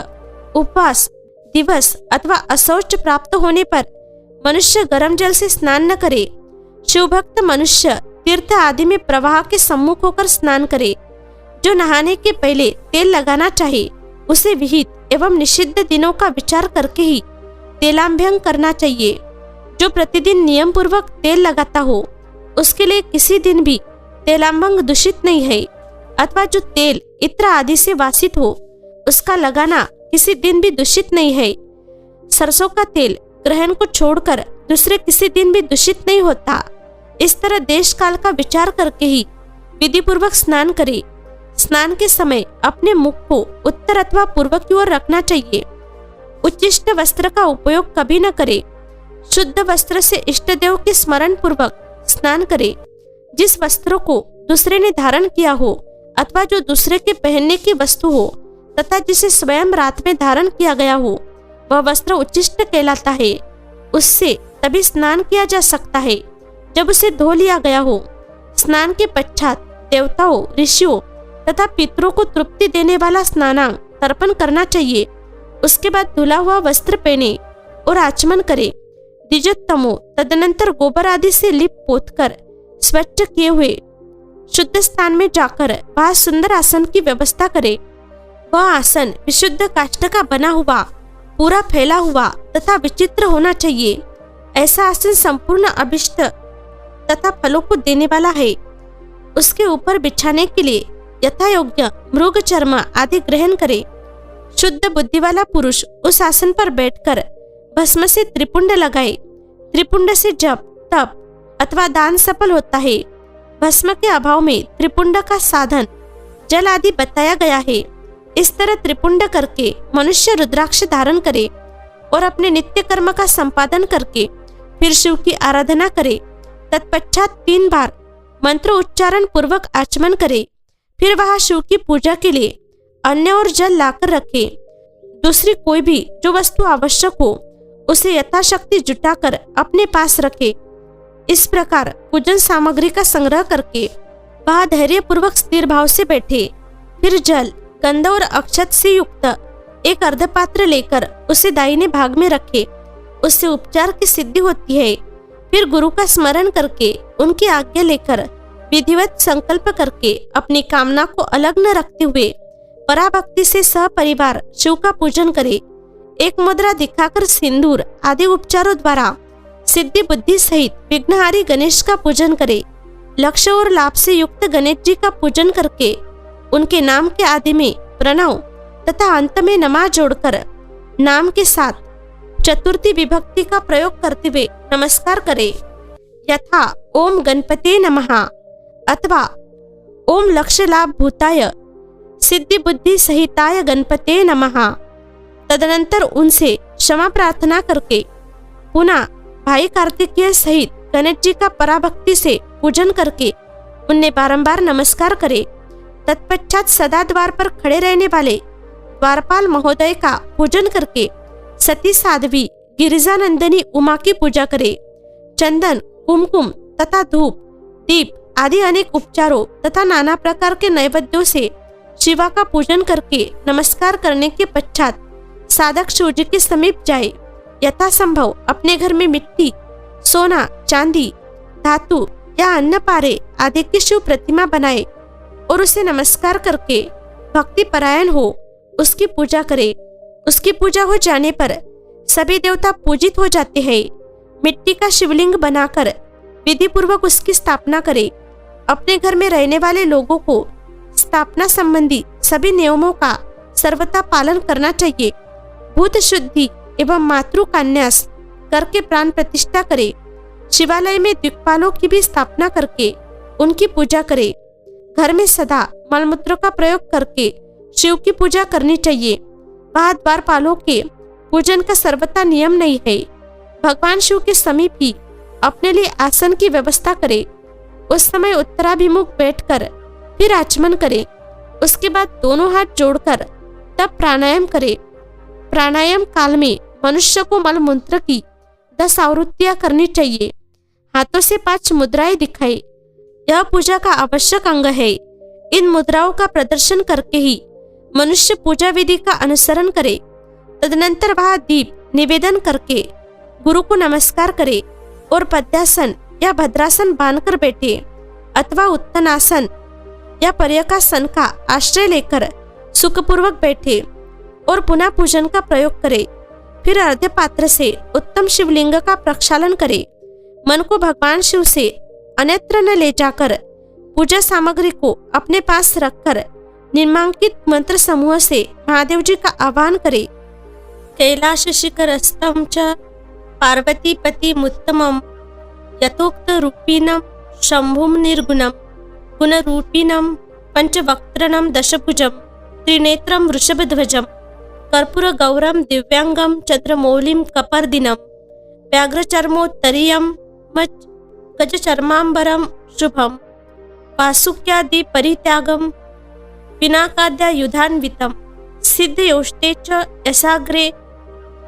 उपवास दिवस अथवा अशौच प्राप्त होने पर मनुष्य गर्म जल से स्नान न करे। शिवभक्त मनुष्य तीर्थ आदि में प्रवाह के सम्मुख होकर स्नान करे। जो नहाने के पहले तेल लगाना चाहे उसे विहित एवं निषिद्ध दिनों का विचार करके ही तेलाभ्यंग करना चाहिए। जो प्रतिदिन नियम पूर्वक तेल लगाता हो उसके लिए किसी दिन भी तेलाभ्यंग दूषित नहीं है, अथवा जो तेल इत्र आदि से वासित हो उसका लगाना किसी दिन भी दूषित नहीं है। सरसों का तेल ग्रहण को छोड़कर दूसरे किसी दिन भी दूषित नहीं होता। इस तरह देश काल का विचार करके ही विधि पूर्वक स्नान करे। स्नान के समय अपने मुख को उत्तर अथवा पूर्व की ओर रखना चाहिए। उच्चिष्ट वस्त्र का उपयोग कभी न करे। शुद्ध वस्त्र से इष्ट देव के स्मरण पूर्वक स्नान करे। जिस वस्त्रों को दूसरे ने धारण किया हो अथवा जो दूसरे के पहनने की वस्तु हो तथा जिसे स्वयं रात में धारण किया गया हो वह वस्त्र उच्चिष्ट कहलाता है। उससे तभी स्नान किया जा सकता है जब उसे धो लिया गया हो। स्नान के पश्चात देवताओं, ऋषियों तथा पितरों को तृप्ति देने वाला स्नानांग तर्पण करना चाहिए। उसके बाद धुला हुआ वस्त्र पहने और आचमन करे। द्विजोत्तमों तदनंतर गोबर आदि से लिप पोतकर स्वच्छ किए हुए शुद्ध स्थान में जाकर वह सुंदर आसन की व्यवस्था करे। वह आसन विशुद्ध काष्ठ का बना हुआ, पूरा फैला हुआ तथा विचित्र होना चाहिए। ऐसा आसन संपूर्ण अभिष्ट तथा फलों को देने वाला है। उसके ऊपर बिछाने के लिए यथा योग्य मृग चर्म आदि ग्रहण करे। शुद्ध बुद्धि वाला पुरुष उस आसन पर बैठकर भस्म से त्रिपुंड लगाए। त्रिपुंड से जप, तप अथवा दान सफल होता है। भस्म के अभाव में त्रिपुंड का साधन जल आदि बताया गया है। इस तरह त्रिपुंड करके मनुष्य रुद्राक्ष धारण करे और अपने नित्य कर्म का संपादन करके फिर शिव की आराधना करे। तत्पश्चात 3 बार मंत्र उच्चारण पूर्वक आचमन करे। फिर वहां शिव की पूजा के लिए अन्न और जल लाकर रखे। दूसरी कोई भी जो वस्तु आवश्यक हो उसे यथाशक्ति जुटाकर अपने पास रखे। इस प्रकार पूजन सामग्री का संग्रह करके वह धैर्य पूर्वक स्थिर भाव से बैठे। फिर जल, गंध और अक्षत से युक्त एक अर्धपात्र लेकर उसे दाहिने भाग में रखे। उससे उपचार की सिद्धि होती है। फिर गुरु का स्मरण करके उनकी आज्ञा लेकर विधिवत संकल्प करके अपनी कामना को अलग न रखते हुए पराभक्ति से सहपरिवार शिव का पूजन करे। एक मुद्रा दिखाकर सिंदूर आदि उपचारों द्वारा सिद्धि बुद्धि सहित विघ्नहारी गणेश का पूजन करे। लक्ष्य और लाभ से युक्त गणेश जी का पूजन करके उनके नाम के आदि में प्रणव तथा अंत में नमा जोड़कर नाम के साथ चतुर्थी विभक्ति का प्रयोग करते हुए नमस्कार करे। यथा ओम गणपते नमः अथवा ओम लक्ष्य लाभ भूताय सिद्धि बुद्धि सहिताय गणपते नमः। तदनंतर उनसे क्षमा प्रार्थना करके पुनः भाई कार्तिकेय सहित गणेश जी का पराभक्ति से पूजन करके उन्हें बारंबार नमस्कार करे। तत्पश्चात सदा द्वार पर खड़े रहने वाले द्वारपाल महोदय का पूजन करके सती साध्वी गिरिजानंदिनी उमा की पूजा करे। चंदन, कुमकुम तथा धूप, दीप आदि अनेक उपचारों तथा नाना प्रकार के नैवेद्यों से शिवा का पूजन करके नमस्कार करने के पश्चात साधक शिव जी के समीप जाए। यथासंभव अपने घर में मिट्टी, सोना, चांदी, धातु या अन्न पारे आदि की शिव प्रतिमा बनाए और उसे नमस्कार करके भक्ति परायण हो उसकी पूजा करे। उसकी पूजा हो जाने पर सभी देवता पूजित हो जाते हैं। मिट्टी का शिवलिंग बनाकर विधि पूर्वक उसकी स्थापना करे। अपने घर में रहने वाले लोगों को स्थापना संबंधी सभी नियमों का सर्वथा पालन करना चाहिए। भूत शुद्धि एवं मातृ कान्यास करके प्राण प्रतिष्ठा करे। शिवालय में दिक्पालों की भी स्थापना करके उनकी पूजा करें। घर में सदा मलमूत्र का प्रयोग करके शिव की पूजा करनी चाहिए। वह द्वारपालों के पूजन का सर्वथा नियम नहीं है। भगवान शिव के समीप ही अपने लिए आसन की व्यवस्था करें। उस समय उत्तराभिमुख बैठकर फिर आचमन करें। उसके बाद दोनों हाथ जोड़कर तब प्राणायाम करें। प्राणायाम काल में मनुष्य को मलमूत्र की 10 आवृत्तियां करनी चाहिए। हाथों से 5 मुद्राएं दिखाए। यह पूजा का आवश्यक अंग है। इन मुद्राओं का प्रदर्शन करके ही मनुष्य पूजा विधि का अनुसरण करे। तदनंतर वह दीप निवेदन करके गुरु को नमस्कार करे और पद्यासन या भद्रासन बांधकर बैठे अथवा उत्तनासन या पर्यकासन का आश्रय लेकर सुखपूर्वक बैठे और पुनः पूजन का प्रयोग करे। फिर अर्घ्य पात्र से उत्तम शिवलिंग का प्रक्षालन करे। मन को भगवान शिव से अन्यत्र न ले जाकर पूजा सामग्री को अपने पास रखकर निम्नांकित मंत्र समूह से महादेव जी का आह्वान करे। कैलाश शिखरस्थं च पार्वतीपतिमुत्तमं यथोक्त रूपिणं शंभुं निर्गुणं गुणरूपिणं पंचवक्त्रं दशभुजं त्रिनेत्रं वृषभध्वजं कर्पूरगौरं दिव्यांगं चंद्रमौलिं कपर्दिनं व्याघ्रचर्मोत्तरीयं गजचर्मांबरं शुभं वासुक्यादि परित्यागं पिनाकाद्यायुधान्वितं सिद्धयोष्टे च यशाग्रे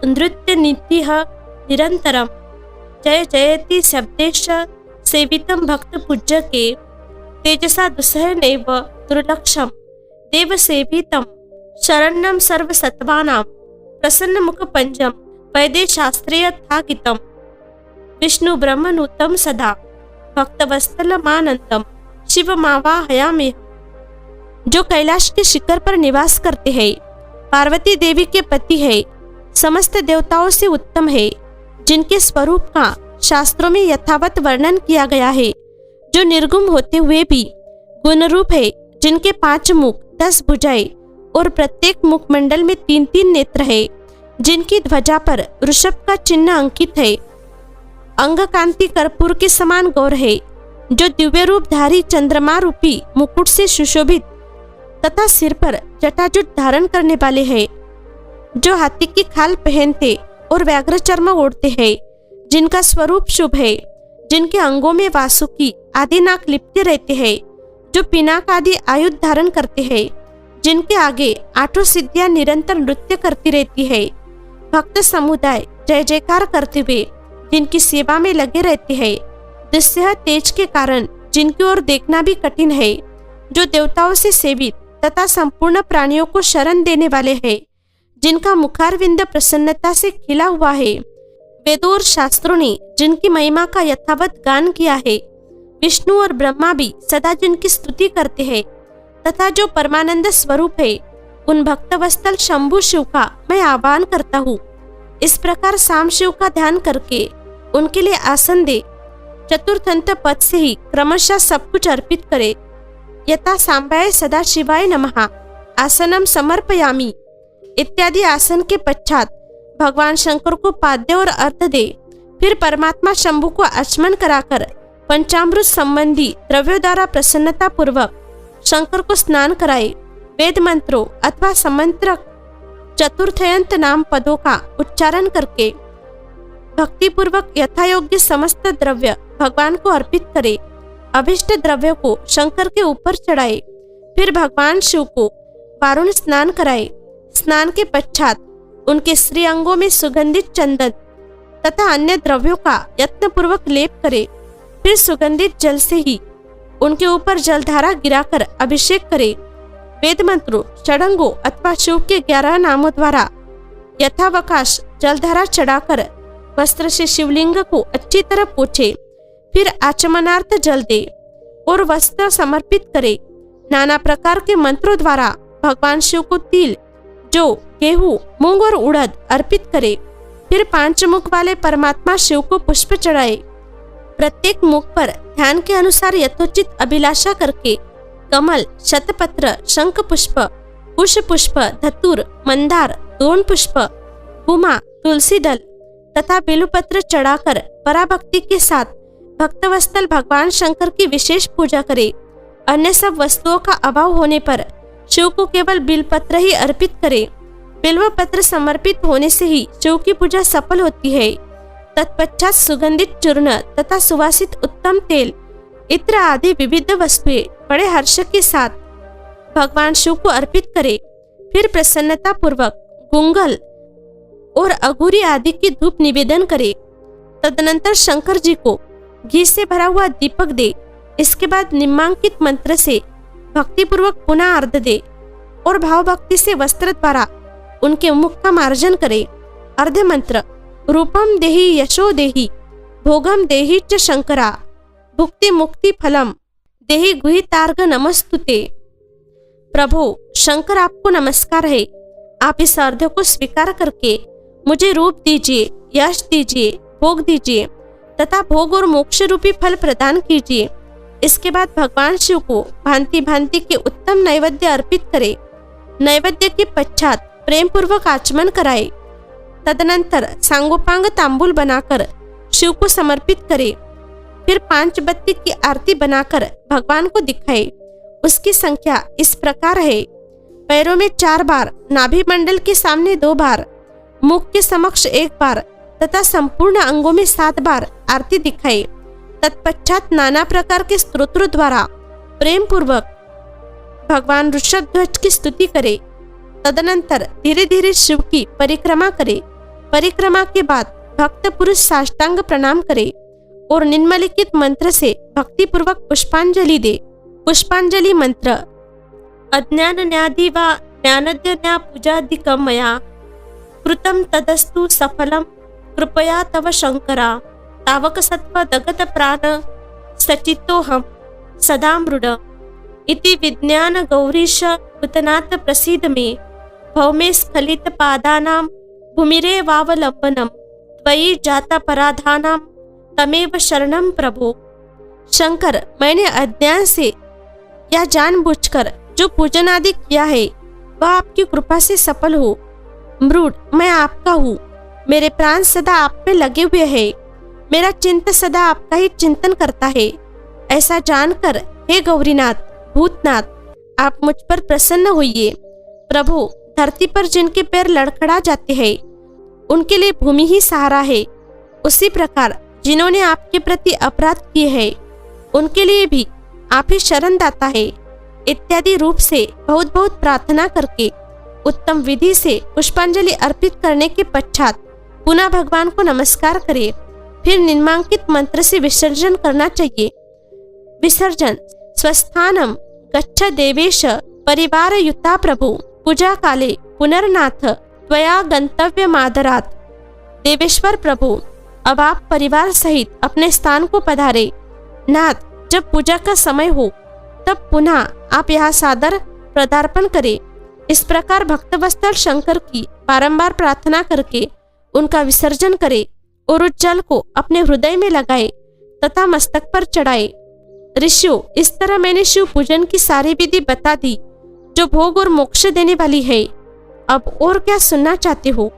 नृत्यनीतिः निरन्तरं जय जयति शब्देश सेवितं भक्तपूज्यके तेजसा दुस्सहनैव दुर्लक्षं देवसेवितं शरण्यं सर्वसत्त्वानां प्रसन्नमुखपञ्जं वैद्यशास्त्रेयथाकितं विष्णु ब्रह्मनुतं सदा भक्तवत्सलमानन्दं शिवमावाहयाम्यहम्। जो कैलाश के शिखर पर निवास करते हैं, पार्वती देवी के पति है, समस्त देवताओं से उत्तम है, जिनके स्वरूप का शास्त्रों में यथावत वर्णन किया गया है, जो निर्गुण होते हुए भी गुण रूप है, जिनके 5 मुख 10 भुजाएं और प्रत्येक मुखमंडल में 3-3 नेत्र है, जिनकी ध्वजा पर वृषभ का चिन्ह अंकित है, अंग कांति कर्पूर के समान गौर है, जो दिव्य रूपधारी चंद्रमा रूपी मुकुट से सुशोभित तथा सिर पर जटाजूट धारण करने वाले हैं, जो हाथी की खाल पहनते और व्याघ्र चर्म ओढ़ते हैं, जिनका स्वरूप शुभ है, जिनके अंगों में वासुकी आदि नाक लिपटे रहते हैं, जो पिनाक आदि आयुध धारण करते हैं, जिनके आगे 8 सिद्धियां निरंतर नृत्य करती रहती है, भक्त समुदाय जय जयकार करते हुए जिनकी सेवा में लगे रहते हैं, दुस्सह तेज के कारण जिनकी ओर देखना भी कठिन है, जो देवताओं से सेवित तथा संपूर्ण प्राणियों को शरण देने वाले हैं, जिनका मुखारविंद प्रसन्नता से खिला हुआ है, वेदों और शास्त्रों ने जिनकी महिमा का यथावत गान किया है, विष्णु और ब्रह्मा भी सदा जिनकी स्तुति करते हैं, तथा जो परमानंद स्वरूप है, उन भक्तवत्सल शंभु शिव का मैं आह्वान करता हूँ। इस प्रकार साम शिव का ध्यान करके उनके लिए आसन दे। चतुर्थंत पद से ही क्रमशः सब कुछ अर्पित करे। यथा सांबाय सदा शिवाय नमः आसनम समर्पयामि इत्यादि आसन के पश्चात भगवान शंकर को पाद्य और अर्घ्य दे। फिर परमात्मा शंभु को आचमन कराकर पंचामृत संबंधी द्रव्यों द्वारा प्रसन्नता पूर्वक शंकर को स्नान कराए। वेद मंत्रों अथवा समंत्रक चतुर्थयंत नाम पदों का उच्चारण करके भक्ति पूर्वक यथायोग्य समस्त द्रव्य भगवान को अर्पित करे। अभिष्ट द्रव्यों को शंकर के ऊपर चढ़ाए। फिर भगवान शिव को वारुण स्नान कराए। स्नान के पश्चात उनके श्री अंगों में सुगंधित चंदन तथा अन्य द्रव्यों का यत्न पूर्वक लेप करे। फिर सुगंधित जल से ही उनके ऊपर जलधारा गिराकर अभिषेक करे। वेद मंत्रों षडंगों अथवा शिव के 11 नामों द्वारा यथावकाश जलधारा चढ़ाकर वस्त्र से शिवलिंग को अच्छी तरह पोछे। फिर आचमनार्थ जल दे और वस्त्र समर्पित करे। नाना प्रकार के मंत्रों द्वारा भगवान शिव को तिल, जौ, गेहूं, मूंग और उड़द अर्पित करे। फिर 5 मुख वाले परमात्मा शिव को पुष्प चढ़ाए। प्रत्येक मुख पर ध्यान के अनुसार यथोचित अभिलाषा करके कमल, शतपत्र, शंख पुष्प, कुश पुष्प, धतूर, मंदार, दोन पुष्प, गुमा, तुलसी दल तथा बेलुपत्र चढ़ाकर पराभक्ति के साथ भक्तवत्सल भगवान शंकर की विशेष पूजा करे। अन्य सब वस्तुओं का अभाव होने पर शिव को केवल बिलपत्र ही अर्पित करे। बिल्व पत्र समर्पित होने से ही शिव की पूजा सफल होती है। तत्पश्चात सुगंधित चूर्ण तथा सुवासित उत्तम तेल, इत्र आदि विविध वस्तुएं बड़े हर्ष के साथ भगवान शिव को अर्पित करे। फिर प्रसन्नता पूर्वक गुंगल और अघूरी आदि की धूप निवेदन करे। तदनंतर शंकर जी को घी से भरा हुआ दीपक दे। इसके बाद निम्नांकित मंत्र से भक्तिपूर्वक पुनः अर्घ दे और भाव भक्ति से वस्त्र द्वारा उनके मुख का मार्जन करे। अर्घ मंत्र: रूपम देहि यशो देहि, भोगम देहि च शंकरा, भुक्ति मुक्ति फलम देहि गुहितार्घ नमस्तुते। प्रभु शंकर, आपको नमस्कार है। आप इस अर्घ्य को स्वीकार करके मुझे रूप दीजिए, यश दीजिए, भोग दीजिए तथा भोग और मोक्ष रूपी फल प्रदान कीजिए। इसके बाद भगवान शिव को भांति भांति के उत्तम नैवेद्य अर्पित करे। नैवेद्य के पश्चात प्रेम पूर्वक आचमन कराए। तदनंतर सांगोपांग तांबूल बनाकर शिव को समर्पित करे। फिर 5 बत्ती की आरती बनाकर भगवान को दिखाए। उसकी संख्या इस प्रकार है: पैरों में 4 बार, नाभि मंडल के सामने 2 बार, मुख के समक्ष 1 बार तथा संपूर्ण अंगों में 7 बार आरती दिखाए। तत्पश्चात नाना प्रकार के स्तोत्रों द्वारा प्रेम पूर्वक भगवान ऋषभध्वज की स्तुति करे। तदनंतर धीरे धीरे शिव की परिक्रमा करे। परिक्रमा के बाद भक्त पुरुष साष्टांग प्रणाम करे और निम्नलिखित मंत्र से भक्ति पूर्वक पुष्पांजलि दे। पुष्पांजलि मंत्र: अज्ञानन्यादि वा ज्ञानज्ञा पूजादिकं मया कृतं तदस्तु सफलं कृपया तव शंकरा, तावक सत्व दगत प्राण सचितोहम सदा मृड इति विज्ञान गौरीश भूतनाथ प्रसीद में भौमे स्खलित पादानां भूमिरे वावलंबनम त्वयि जाता पराधानां तमेव शरणं प्रभो। शंकर, मैंने अज्ञान से या जानबूझकर जो पूजन आदि किया है वह आपकी कृपा से सफल हो। मृड, मैं आपका हूँ। मेरे प्राण सदा आप में लगे हुए हैं। मेरा चिंत सदा आपका ही चिंतन करता है। ऐसा जानकर हे गौरीनाथ, भूतनाथ, आप मुझ पर प्रसन्न होइए। प्रभु, धरती पर जिनके पैर लड़खड़ा जाते हैं उनके लिए भूमि ही सहारा है। उसी प्रकार जिन्होंने आपके प्रति अपराध किए हैं उनके लिए भी आप ही शरण दाता है। इत्यादि रूप से बहुत बहुत प्रार्थना करके उत्तम विधि से पुष्पांजलि अर्पित करने के पश्चात पुनः भगवान को नमस्कार करे। फिर निम्नांकित मंत्र से विसर्जन करना चाहिए। विसर्जन: स्वस्थानम गच्छ देवेश परिवार युता प्रभु, पूजा काले पुनर्नाथ त्वया गंतव्यमादरात्। देवेश्वर प्रभु, अब आप परिवार सहित अपने स्थान को पधारे। नाथ, जब पूजा का समय हो तब पुनः आप यहाँ सादर पदार्पण करें। इस प्रकार भक्तवत्सल शंकर की बारंबार प्रार्थना करके उनका विसर्जन करे और उस जल को अपने हृदय में लगाए तथा मस्तक पर चढ़ाए। ऋषियों, इस तरह मैंने शिव पूजन की सारी विधि बता दी जो भोग और मोक्ष देने वाली है। अब और क्या सुनना चाहते हो?